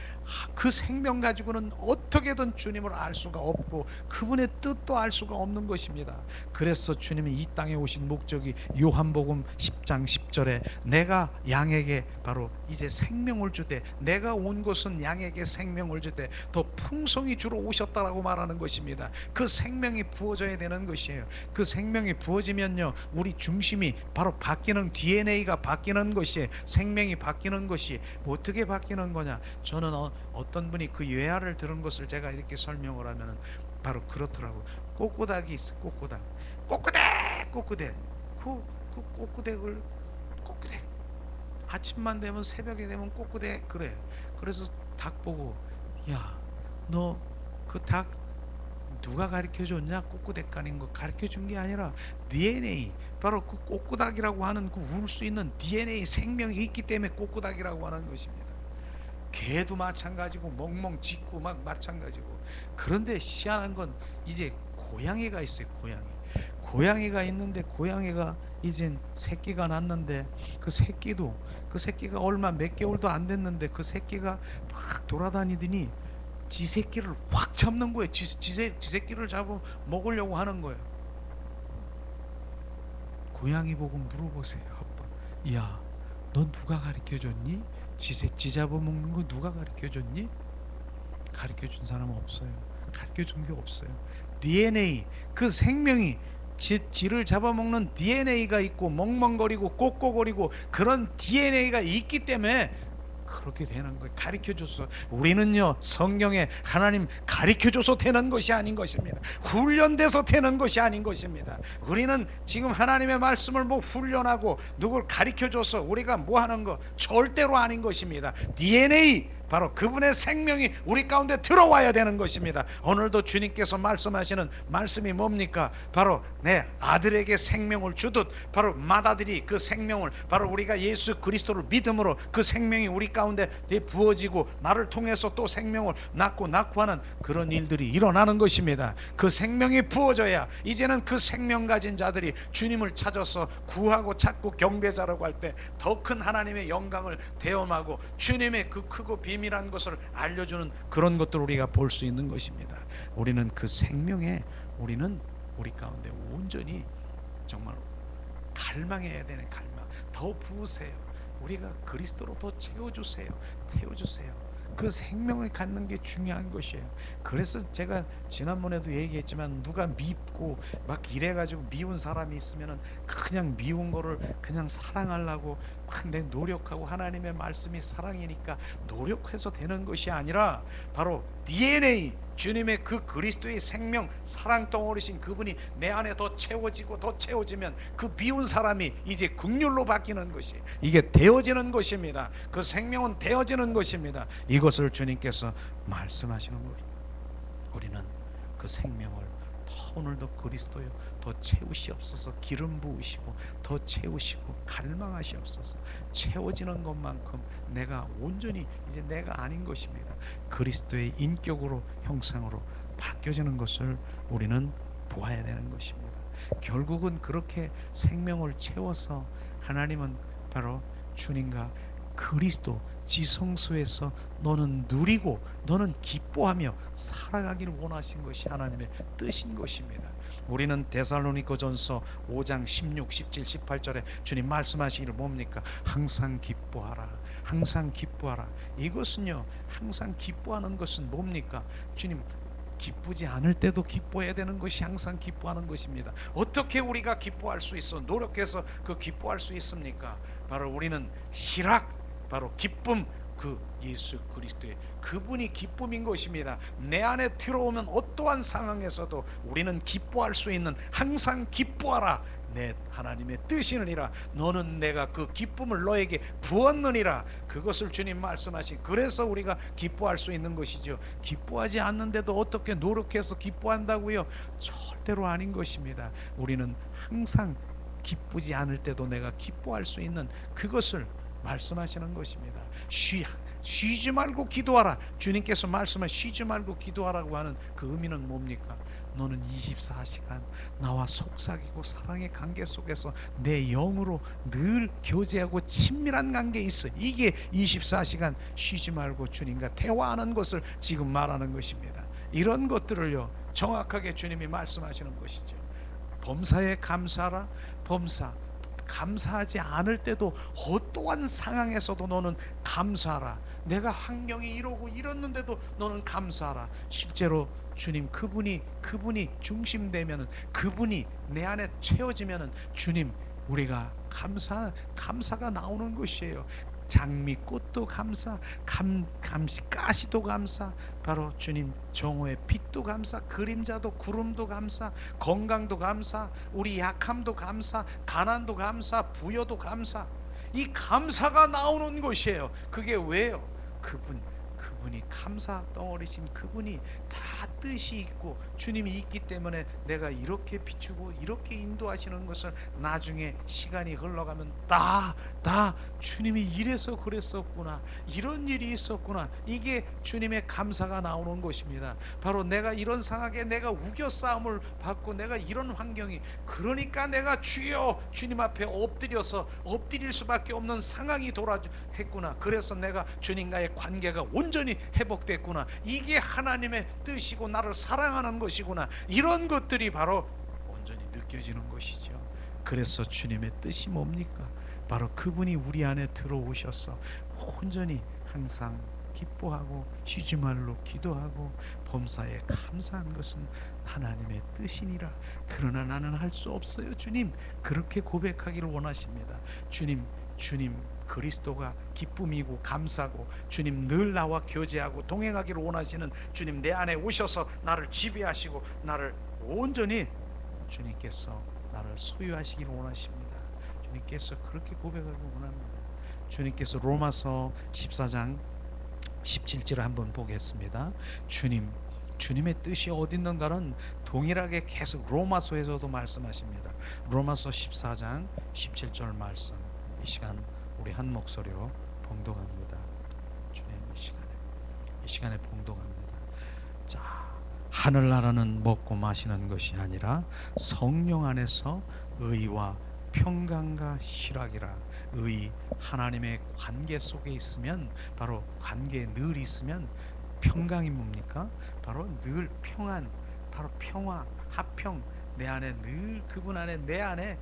그 생명 가지고는 어떻게든 주님을 알 수가 없고 그분의 뜻도 알 수가 없는 것입니다. 그래서 주님이 이 땅에 오신 목적이 요한복음 10장 10절에 내가 양에게 바로 이제 생명을 주되, 내가 온 것은 양에게 생명을 주되 더 풍성히 주러 오셨다라고 말하는 것입니다. 그 생명이 부어져야 되는 것이에요. 그 생명이 부어지면요, 우리 중심이 바로 바뀌는, DNA가 바뀌는 것이, 생명이 바뀌는 것이 어떻게 바뀌는 거냐? 저는 어떤 분이 그 예화를 들은 것을 제가 이렇게 설명을 하면 바로 그렇더라고. 꼬꼬닥이 있어. 꼬꼬닥 그 꼬꼬닥을 아침만 되면, 새벽에 되면 꼬꼬닥 그래. 그래서 닭 보고, 야, 너 그 닭 누가 가르쳐줬냐? 꼬꼬닥 가는 거 가르쳐준 게 아니라 DNA, 바로 그 꼬꼬닥이라고 하는 그 울 수 있는 DNA 생명이 있기 때문에 꼬꼬닥이라고 하는 것입니다. 개도 마찬가지고 멍멍 짖고 막 마찬가지고. 그런데 희한한 건 이제 고양이가 있어요. 고양이가 있는데, 고양이가 이젠 새끼가 났는데 그 새끼가 얼마 몇 개월도 안 됐는데 그 새끼가 막 돌아다니더니 지 새끼를 확 잡는 거예요. 지 새끼를 잡아 먹으려고 하는 거예요. 고양이 보고 물어보세요. 아빠, 야, 너 누가 가르쳐줬니? 지 잡아먹는 거 누가 가르쳐줬니? 가르쳐준 사람 없어요. 가르쳐준 게 없어요. DNA, 그 생명이 지를 잡아먹는 DNA가 있고 멍멍거리고 꼬꼬거리고 그런 DNA가 있기 때문에 그렇게 되는 거예요. 가르쳐줘서. 우리는요 성경에 하나님 가르쳐줘서 되는 것이 아닌 것입니다. 훈련돼서 되는 것이 아닌 것입니다. 우리는 지금 하나님의 말씀을 뭐 훈련하고 누굴 가르쳐줘서 우리가 뭐 하는 거 절대로 아닌 것입니다. DNA 바로 그분의 생명이 우리 가운데 들어와야 되는 것입니다. 오늘도 주님께서 말씀하시는 말씀이 뭡니까? 바로 내 아들에게 생명을 주듯 바로 맏아들이 그 생명을 바로 우리가 예수 그리스도를 믿음으로 그 생명이 우리 가운데 부어지고 나를 통해서 또 생명을 낳고 하는 그런 일들이 일어나는 것입니다. 그 생명이 부어져야 이제는 그 생명 가진 자들이 주님을 찾아서 구하고 찾고 경배자라고 할 때 더 큰 하나님의 영광을 대험하고 주님의 그 크고 비밀한 것을 알려주는 그런 것들을 우리가 볼 수 있는 것입니다. 우리는 그 생명에 우리는 우리 가운데 온전히 정말 갈망해야 되는 갈망. 더 부으세요. 우리가 그리스도로 더 채워주세요. 태워주세요. 그 생명을 갖는 게 중요한 것이에요. 그래서 제가 지난번에도 얘기했지만 누가 밉고 막 이래가지고 미운 사람이 있으면은 그냥 미운 거를 그냥 사랑하려고 막 내 노력하고 하나님의 말씀이 사랑이니까 노력해서 되는 것이 아니라 바로 DNA 주님의 그 그리스도의 생명 사랑 덩어리신 그분이 내 안에 더 채워지고 더 채워지면 그 미운 사람이 이제 긍휼로 바뀌는 것이 이게 되어지는 것입니다. 그 생명은 되어지는 것입니다. 이것을 주님께서 말씀하시는 거예요. 우리는 그 생명을 더 오늘도 그리스도요 더 채우시옵소서. 기름 부으시고 더 채우시고 갈망하시옵소서. 채워지는 것만큼 내가 온전히 이제 내가 아닌 것입니다. 그리스도의 인격으로 형상으로 바뀌어지는 것을 우리는 보아야 되는 것입니다. 결국은 그렇게 생명을 채워서 하나님은 바로 주님과 그리스도 지성소에서 너는 누리고 너는 기뻐하며 살아가기를 원하신 것이 하나님의 뜻인 것입니다. 우리는 데살로니가전서 5장 16, 17, 18절에 주님 말씀하시기를 뭡니까? 항상 기뻐하라. 항상 기뻐하라. 이것은요 항상 기뻐하는 것은 뭡니까? 주님 기쁘지 않을 때도 기뻐해야 되는 것이 항상 기뻐하는 것입니다. 어떻게 우리가 기뻐할 수 있어? 노력해서 그 기뻐할 수 있습니까? 바로 우리는 희락, 바로 기쁨, 그 예수 그리스도의 그분이 기쁨인 것입니다. 내 안에 들어오면 어떠한 상황에서도 우리는 기뻐할 수 있는 항상 기뻐하라. 내 하나님의 뜻이느니라. 너는 내가 그 기쁨을 너에게 부었느니라. 그것을 주님 말씀하신. 그래서 우리가 기뻐할 수 있는 것이죠. 기뻐하지 않는데도 어떻게 노력해서 기뻐한다고요? 절대로 아닌 것입니다. 우리는 항상 기쁘지 않을 때도 내가 기뻐할 수 있는 그것을 말씀하시는 것입니다. 쉬지 말고 기도하라. 주님께서 말씀한 쉬지 말고 기도하라고 하는 그 의미는 뭡니까? 너는 24시간 나와 속삭이고 사랑의 관계 속에서 내 영으로 늘 교제하고 친밀한 관계에 있어. 이게 24시간 쉬지 말고 주님과 대화하는 것을 지금 말하는 것입니다. 이런 것들을요 정확하게 주님이 말씀하시는 것이죠. 범사에 감사하라. 범사 감사하지 않을 때도 어떠한 상황에서도 너는 감사하라. 내가 환경이 이러고 이랬는데도 너는 감사하라. 실제로 주님 그분이 중심되면은 그분이 내 안에 채워지면은 주님 우리가 감사가 나오는 것이에요. 장미꽃도 감사, 가시도 감사, 바로 주님 정오의 빛도 감사, 그림자도 구름도 감사, 건강도 감사, 우리 약함도 감사, 가난도 감사, 부여도 감사. 이 감사가 나오는 것이에요. 그게 왜요? 그분이 감사 덩어리신 그분이 다 뜻이 있고 주님이 있기 때문에 내가 이렇게 비추고 이렇게 인도하시는 것을 나중에 시간이 흘러가면 다 주님이 이래서 그랬었구나, 이런 일이 있었구나, 이게 주님의 감사가 나오는 것입니다. 바로 내가 이런 상황에 내가 우겨싸움을 받고 내가 이런 환경이, 그러니까 내가 주여 주님 앞에 엎드릴 수밖에 없는 상황이 했구나. 그래서 내가 주님과의 관계가 온전히 회복됐구나. 이게 하나님의 뜻이고 나를 사랑하는 것이구나. 이런 것들이 바로 온전히 느껴지는 것이죠. 그래서 주님의 뜻이 뭡니까? 바로 그분이 우리 안에 들어오셔서 온전히 항상 기뻐하고 쉬지 말로 기도하고 범사에 감사한 것은 하나님의 뜻이니라. 그러나 나는 할 수 없어요 주님. 그렇게 고백하기를 원하십니다. 주님 그리스도가 기쁨이고 감사고, 주님 늘 나와 교제하고 동행하기를 원하시는 주님 내 안에 오셔서 나를 지배하시고 나를 온전히 주님께서 나를 소유하시기를 원하십니다. 주님께서 그렇게 고백하기 원합니다. 주님께서 로마서 14장 17절을 한번 보겠습니다. 주님의 뜻이 어디 있는가는 동일하게 계속 로마서에서도 말씀하십니다. 로마서 14장 17절 말씀, 이 시간 우리 한 목소리로 봉독합니다. 주님 이 시간에 봉독합니다. 자, 하늘나라는 먹고 마시는 것이 아니라 성령 안에서 의와 평강과 희락이라. 의, 하나님의 관계 속에 있으면, 바로 관계에 늘 있으면 평강이 뭡니까? 바로 늘 평안, 바로 평화, 화평, 내 안에 늘 그분 안에, 내 안에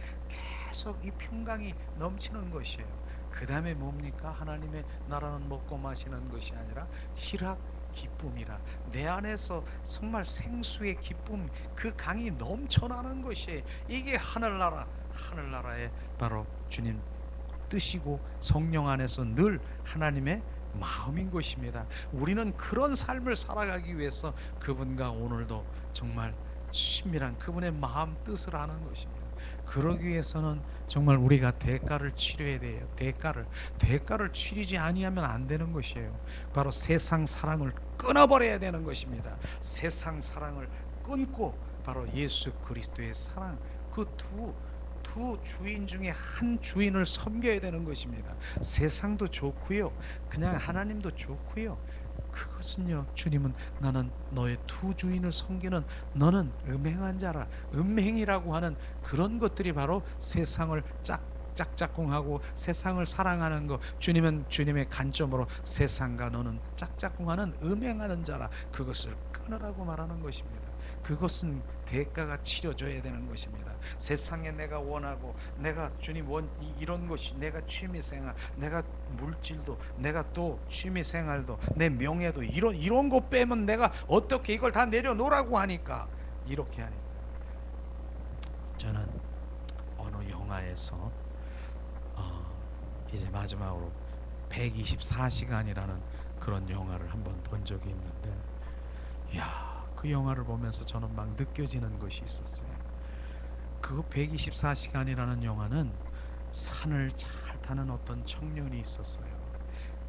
계속 이 평강이 넘치는 것이에요. 그 다음에 뭡니까? 하나님의 나라는 먹고 마시는 것이 아니라 희락, 기쁨이라. 내 안에서 정말 생수의 기쁨, 그 강이 넘쳐나는 것이, 이게 하늘나라의 바로 주님 뜻이고 성령 안에서 늘 하나님의 마음인 것입니다. 우리는 그런 삶을 살아가기 위해서 그분과 오늘도 정말 친밀한 그분의 마음 뜻을 하는 것입니다. 그러기 위해서는 정말 우리가 대가를 치러야 돼요. 대가를 치르지 아니하면 안 되는 것이에요. 바로 세상 사랑을 끊어버려야 되는 것입니다. 세상 사랑을 끊고 바로 예수 그리스도의 사랑, 그 두 주인 중에 한 주인을 섬겨야 되는 것입니다. 세상도 좋고요, 그냥 하나님도 좋고요. 그것은요, 주님은 나는 너의 두 주인을 섬기는 너는 음행한 자라. 음행이라고 하는 그런 것들이 바로 세상을 짝짝꿍하고 세상을 사랑하는 것. 주님은 주님의 관점으로 세상과 너는 짝짝꿍하는 음행하는 자라. 그것을 끊으라고 말하는 것입니다. 그것은 대가가 치러져야 되는 것입니다. 세상에 내가 원하고, 내가 주님 이런 것이, 내가 취미생활, 내가 물질도, 내가 또 취미생활도, 내 명예도, 이런 거 빼면 내가 어떻게 이걸 다 내려놓으라고 하니까, 이렇게 하니까. 저는 어느 영화에서 이제 마지막으로 124시간이라는 그런 영화를 한번 본 적이 있는데, 이야, 그 영화를 보면서 저는 막 느껴지는 것이 있었어요. 그 124시간이라는 영화는 산을 잘 타는 어떤 청년이 있었어요.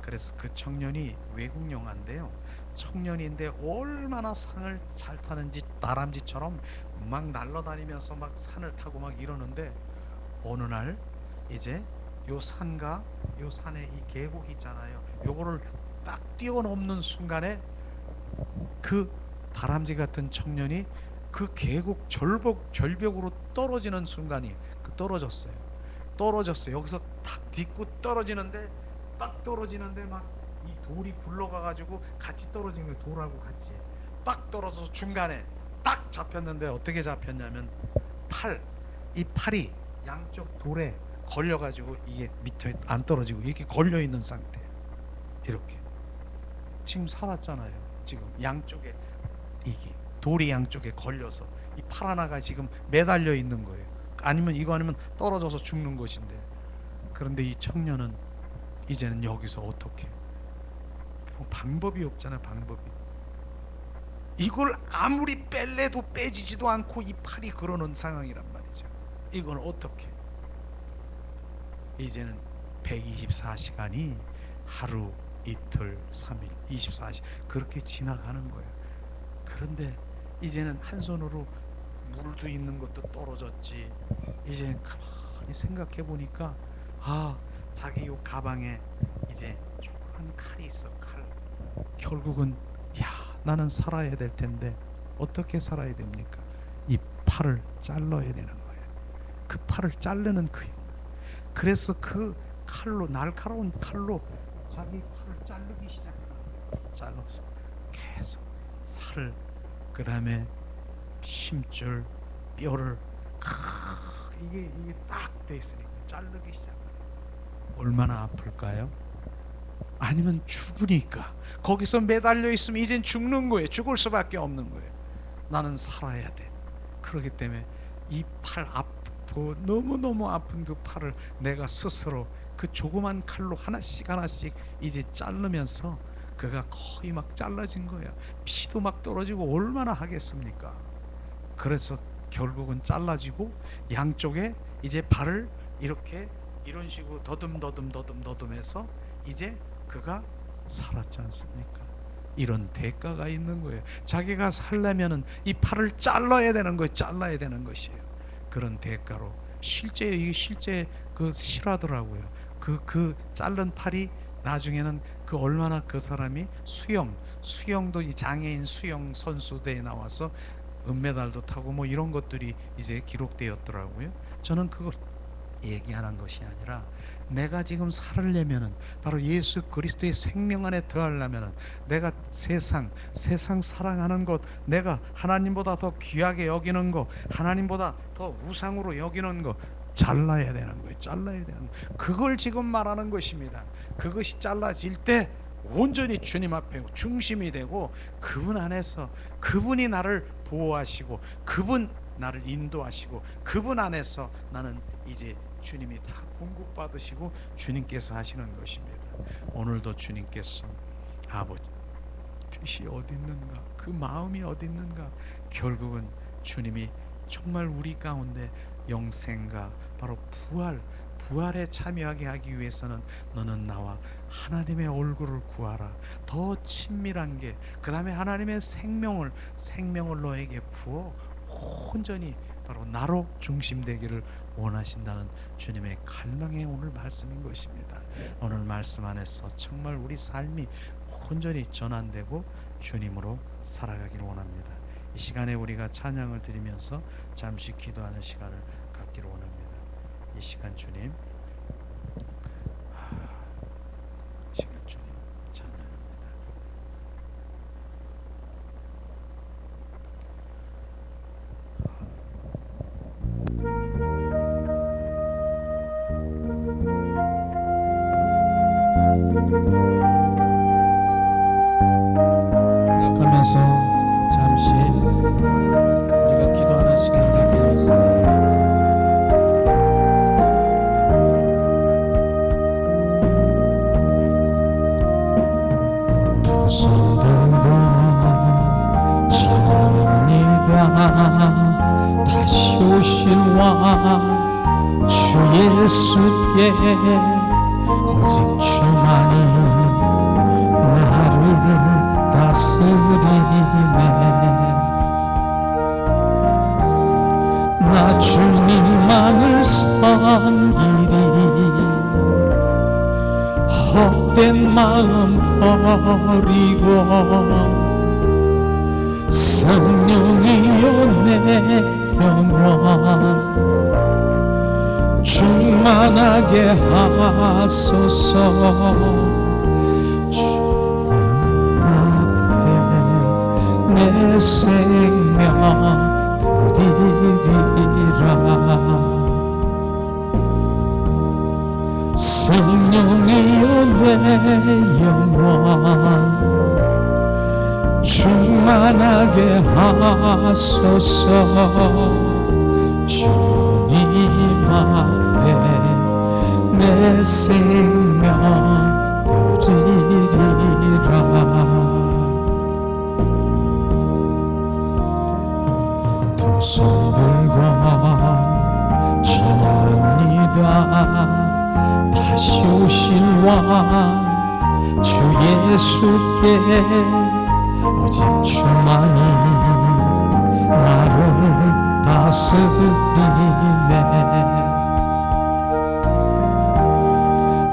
그래서 그 청년이 외국 영화인데요, 청년인데 얼마나 산을 잘 타는지 다람쥐처럼 막 날아다니면서 막 산을 타고 막 이러는데, 어느 날 이제 요 산에 이 계곡이 있잖아요. 요거를 딱 뛰어넘는 순간에 그 다람쥐 같은 청년이 그 계곡 절벽으로 떨어지는 순간이 떨어졌어요. 여기서 탁 딛고 떨어지는데, 딱 떨어지는데 막 이 돌이 굴러가가지고 같이 떨어진 거예요. 돌하고 같이 딱 떨어져서 중간에 딱 잡혔는데, 어떻게 잡혔냐면 이 팔이 양쪽 돌에 걸려가지고 이게 밑에 안 떨어지고 이렇게 걸려 있는 상태. 이렇게 지금 살았잖아요. 지금 양쪽에 이게 돌이 양쪽에 걸려서 이 팔 하나가 지금 매달려 있는 거예요. 이거 아니면 떨어져서 죽는 것인데, 그런데 이 청년은 이제는 여기서 어떻게, 방법이 없잖아요. 방법이. 이걸 아무리 뺄래도 빼지지도 않고 이 팔이 그러는 상황이란 말이죠. 이걸 어떻게, 이제는 124시간이 하루, 이틀, 3일, 24시간 그렇게 지나가는 거예요. 그런데 이제는 한 손으로 물도 있는 것도 떨어졌지. 이제 가만히 생각해 보니까, 자기 요 가방에 이제 조그만 칼이 있어. 칼. 결국은 나는 살아야 될 텐데 어떻게 살아야 됩니까? 이 팔을 잘라야 되는 거예요. 그 팔을 자르는 그 힘. 그래서 그 칼로, 날카로운 칼로 자기 팔을 자르기 시작하는 거예요. 잘라서 계속 살을, 그 다음에 심줄, 뼈를 이게 딱 돼 있으니까 자르기 시작해요. 얼마나 아플까요? 아니면 죽으니까. 거기서 매달려 있으면 이젠 죽는 거예요. 죽을 수밖에 없는 거예요. 나는 살아야 돼. 그렇기 때문에 이 팔 아프고 너무너무 아픈 그 팔을 내가 스스로 그 조그만 칼로 하나씩 하나씩 이제 자르면서 그가 거의 막 잘라진 거야. 피도 막 떨어지고 얼마나 하겠습니까? 그래서 결국은 잘라지고 양쪽에 이제 발을 이렇게 이런 식으로 더듬해서 이제 그가 살았지 않습니까? 이런 대가가 있는 거예요. 자기가 살려면은 이 팔을 잘라야 되는 거예요. 잘라야 되는 것이에요. 그런 대가로 이게 실제 그 실하더라고요. 그 자른 팔이 나중에는 그 얼마나 그 사람이 수영도 이 장애인 수영 선수대에 나와서 은메달도 타고 뭐 이런 것들이 이제 기록되었더라고요. 저는 그걸 얘기하는 것이 아니라 내가 지금 살으려면은 바로 예수 그리스도의 생명 안에 들어가려면은 내가 세상 사랑하는 것, 내가 하나님보다 더 귀하게 여기는 것, 하나님보다 더 우상으로 여기는 것 잘라야 되는 거예요. 잘라야 되는 거예요. 그걸 지금 말하는 것입니다. 그것이 잘라질 때 온전히 주님 앞에 중심이 되고 그분 안에서 그분이 나를 보호하시고 그분 나를 인도하시고 그분 안에서 나는 이제 주님이 다 공급받으시고 주님께서 하시는 것입니다. 오늘도 주님께서 아버지 뜻이 어디 있는가, 그 마음이 어디 있는가, 결국은 주님이 정말 우리 가운데 영생과 바로 부활에 참여하게 하기 위해서는 너는 나와 하나님의 얼굴을 구하라. 더 친밀한 게, 그 다음에 하나님의 생명을 너에게 부어 온전히 바로 나로 중심되기를 원하신다는 주님의 갈망의 오늘 말씀인 것입니다. 오늘 말씀 안에서 정말 우리 삶이 온전히 전환되고 주님으로 살아가기를 원합니다. 이 시간에 우리가 찬양을 드리면서 잠시 기도하는 시간을 갖기를 원합니다. 이 시간 주님, 시간 주님 찬양합니다. 생각하면서 잠시 우리가 기도하는 시간을 갖기로 했습니다. 다시 오실 왕 주 예수께 오직 주만이 나를 다스리네. 나 주님만을 섬기리. 헛된 마음 버리고 성령이여 내 영혼 충만하게 하소서. 주 앞에 내 생명 드리리라. 성령이여 내 영혼 충만하게 하소서. 주님 앞에 내 생명 드리리라. 두 손 들고 전합니다. 다시 오실 왕 주 예수께 오직 주만이 나를 다스리네.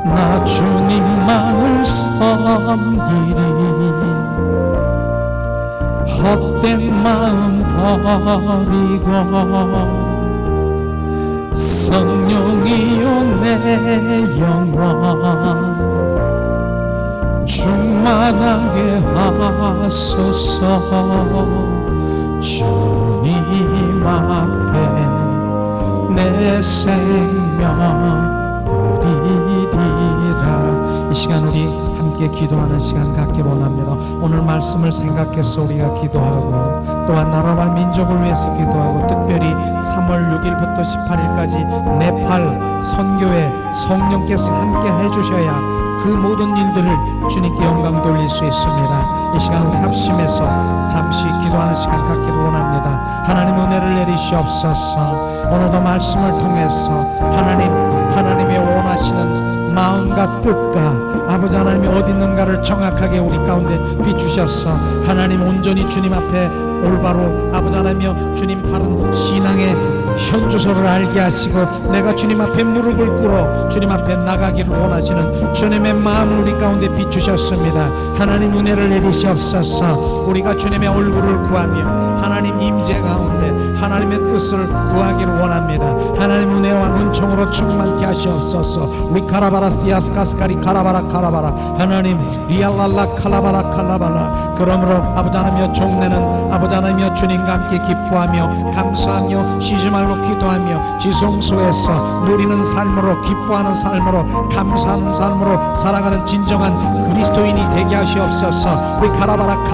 나 주님만을 섬기리. 헛된 마음 버리고 성령이여 내 영혼 충만하게 하소서. 주님 앞에 내 생명 드리리라. 이 시간 우리 함께 함께 기도하는 시간 갖기 원합니다. 오늘 말씀을 생각해서 우리가 기도하고 또한 나라와 민족을 위해서 기도하고 특별히 3월 6일부터 18일까지 네팔 선교회 성령께서 함께 해주셔야 그 모든 일들을 주님께 영광 돌릴 수 있습니다. 이 시간 우리 합심해서 잠시 기도하는 시간 갖기를 원합니다. 하나님 은혜를 내리시옵소서. 오늘도 말씀을 통해서 하나님의 원하시는 마음과 뜻과 아버지 하나님이 어디 있는가를 정확하게 우리 가운데 비추셔서 하나님 온전히 주님 앞에 올바로 아버지 하나님이여 주님 바른 신앙의 현주소를 알게 하시고 내가 주님 앞에 무릎을 꿇어 주님 앞에 나가기를 원하시는 주님의 마음을 우리 가운데 비추셨습니다. 하나님 은혜를 내리시옵소서. 우리가 주님의 얼굴을 구하며 하나님 임재 가운데 하나님의 뜻을 구하기를 원합니다. 하나님 은혜와 은총으로 충만케 하시옵소서. 우리 카라바라 시아스카스카리 카라바라 하나님 리알랄라 칼라바라 그러므로 아버지 하나님이여 종내는 아버지 하나님이여 주님과 함께 기뻐하며 감사하며 쉬지 말고 기도하며 지성소에서 누리는 삶으로 기뻐하는 삶으로 감사하는 삶으로 살아가는 진정한 그리스도인이 되게 하시옵소서. 우리 카라바라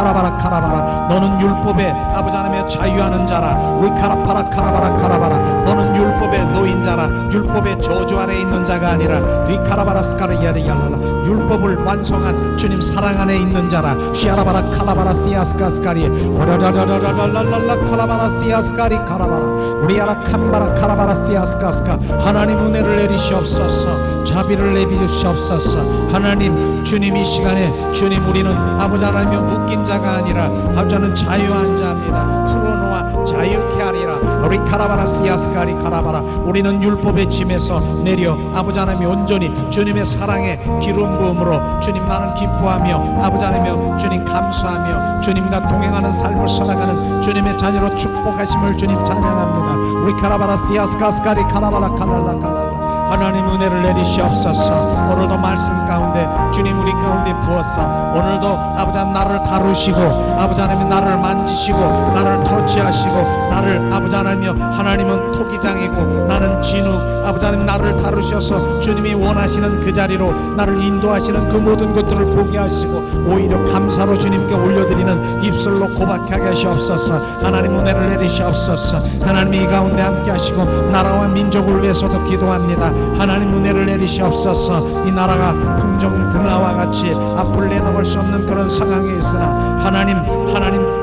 너는 율법에 아버지 하나님이여 자유하는 자라. 우리 카라바라 너는 율법의 노인자라. 율법의 저주 아래 있는 자가 아니라 네 카라바라 스카리야리얄라 율법을 완성한 주님 사랑 안에 있는 자라. 시아라바라 칼라바라 시아스카스카리 오라라라라라라라 칼라바라 시아스카리 카라바라 우리아라 캄바라 카라바라 시아스카스카 하나님 은혜를 내리시옵소서. 자비를 내비주시옵소서. 하나님 주님 이 시간에 주님 우리는 아버지 하나님의 묶인 자가 아니라 아버지는 자유한 자입니다. 풀어놓아 자유케 하리라. 우리 카라바라 시아스카리 카라바라 우리는 율법의 짐에서 내려 아버지 하나님이 온전히 주님의 사랑의 기름 부음으로 주님 나는 기뻐하며 아버지 하나님이여 주님 감사하며 주님과 동행하는 삶을 살아가는 주님의 자녀로 축복하심을 주님 찬양합니다. 우리 카라바라 시아스카스카리 카라바라 칼랄라 하나님 은혜를 내리시옵소서. 오늘도 말씀 가운데 주님 우리 가운데 부어서 오늘도 아버지 하나님 나를 다루시고 아버지 하나님 나를 만지시고 나를 터치하시고 나를 아버지 하나님이여 하나님은 토기장이고 나는 진흙 아버지 하나님 나를 다루셔서 주님이 원하시는 그 자리로 나를 인도하시는 그 모든 것들을 보게 하시고 오히려 감사로 주님께 올려드리는 입술로 고백하게 하시옵소서. 하나님 은혜를 내리시옵소서. 하나님 이 가운데 함께 하시고 나라와 민족을 위해서도 기도합니다. 하나님 은혜를 내리시옵소서. 이 나라가 풍정 드나와 같이 앞을 내다볼 수 없는 그런 상황에 있으나 하나님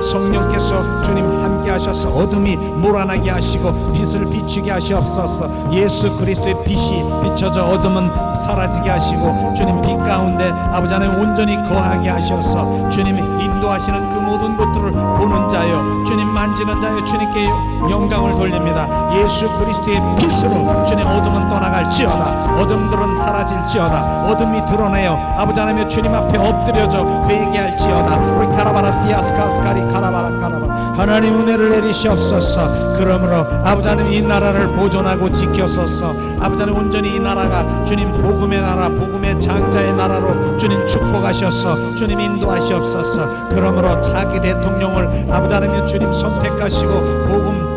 성령께서 주님 함께 하셔서 어둠이 몰아나게 하시고 빛을 비추게 하시옵소서. 예수 그리스도의 빛이 비춰져 어둠은 사라지게 하시고 주님 빛 가운데 아버지 하나님 온전히 거하게 하셔서 주님이 인도하시는 그 모든 것들을 보는 자여 주님 만지는 자여 주님께 영광을 돌립니다. 예수 그리스도의 빛으로 주님 어둠은 떠나갈지어다. 어둠들은 사라질지어다. 어둠이 드러내어 아버지 하나님 주님 앞에 엎드려져 회개할지어다. 우리 카라바라 시아스카스카리 카라바라 하나님 은혜를 내리시옵소서. 그러므로 아버지 하나님 이 나라를 보존하고 지켜소서. 아버지 하나님 온전히 이 나라가 주님 복음의 나라 복음의 장자의 나라로 주님 축복하셔서 주님 인도하시옵소서. 그러므로 자기 대통령을 아버지 하나님 주님 선택하시고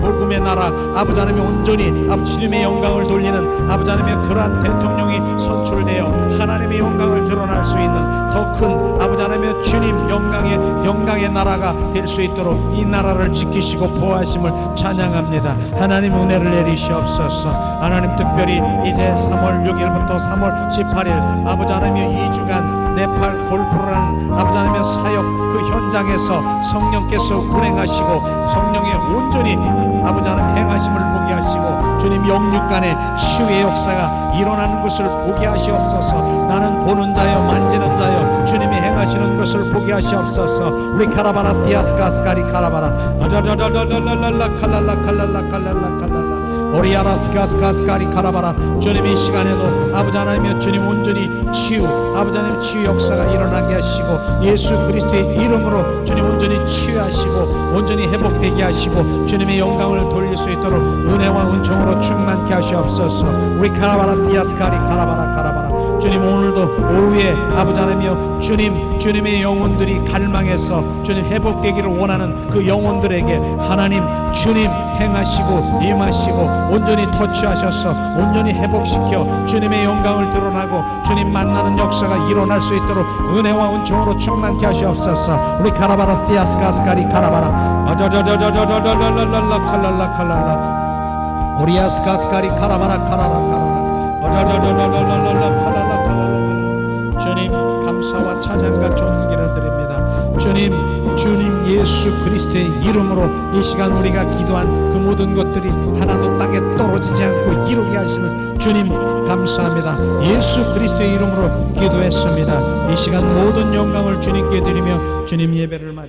복음의 나라 아버지 하나님 온전히 아버지 주님의 영광을 돌리는 아버지 하나님의 그러한 대통령이 선출되어 하나님의 영광을 드러날 수 있는 더 큰 아버지 하나님의 주님 영광의 나라가 될 수 있도록 이 나라를 지키시고 보호하심을 찬양합니다. 하나님 은혜를 내리시옵소서. 하나님 특별히 이제 3월 6일부터 3월 18일 아버지 하나님의 2주간 네팔 골프라는 아버지 하나님의 사역 그 현장에서 성령께서 운행하시고 성령의 온전히 아버지 하나님 행하심을 보게 하시고 주님 영육간의 치유의 역사가 일어나는 것을 보게 하시옵소서. 나는 보는 자여 만지는 자여 주님이 행하시는 것을 보게 하시옵소서. 우리 카라바라 시아스카스카리 카라바라 아자자자자자라라 칼랄라 오리아라스카스카스카리 카라바라 주님의 시간에도 아버지 하나님의 주님 온전히 아버지 하나님 치유 역사가 일어나게 하시고 예수 그리스도의 이름으로 주님 온전히 치유하시고 온전히 회복되게 하시고 주님의 영광을 돌릴 수 있도록 은혜와 은총으로 충만케 하시옵소서. 우리 카라바라 시아스카리 카라바라 주님 오늘도 오후에 아버지 하나님이여 주님의 영혼들이 갈망해서 주님 회복되기를 원하는 그 영혼들에게 하나님 주님 행하시고 임하시고 온전히 터치하셔서 온전히 회복시켜 주님의 영광을 드러나고 주님 만나는 역사가 일어날 수 있도록 은혜와 은총으로 충만케 하시옵소서. 우리 카라바라 시아스카스카리 카라바라 어저저저저저저저저저저 칼랄라 칼랄라 오리아스카스카리 카라바라 카라라 어저저저저저저저 칼랄라 칼랄라. 주님 감사와 찬양과 존귀를 드립니다. 주님 예수 그리스도의 이름으로 이 시간 우리가 기도한 그 모든 것들이 하나도 땅에 떨어지지 않고 이루게 하시는 주님 감사합니다. 예수 그리스도의 이름으로 기도했습니다. 이 시간 모든 영광을 주님께 드리며 주님 예배를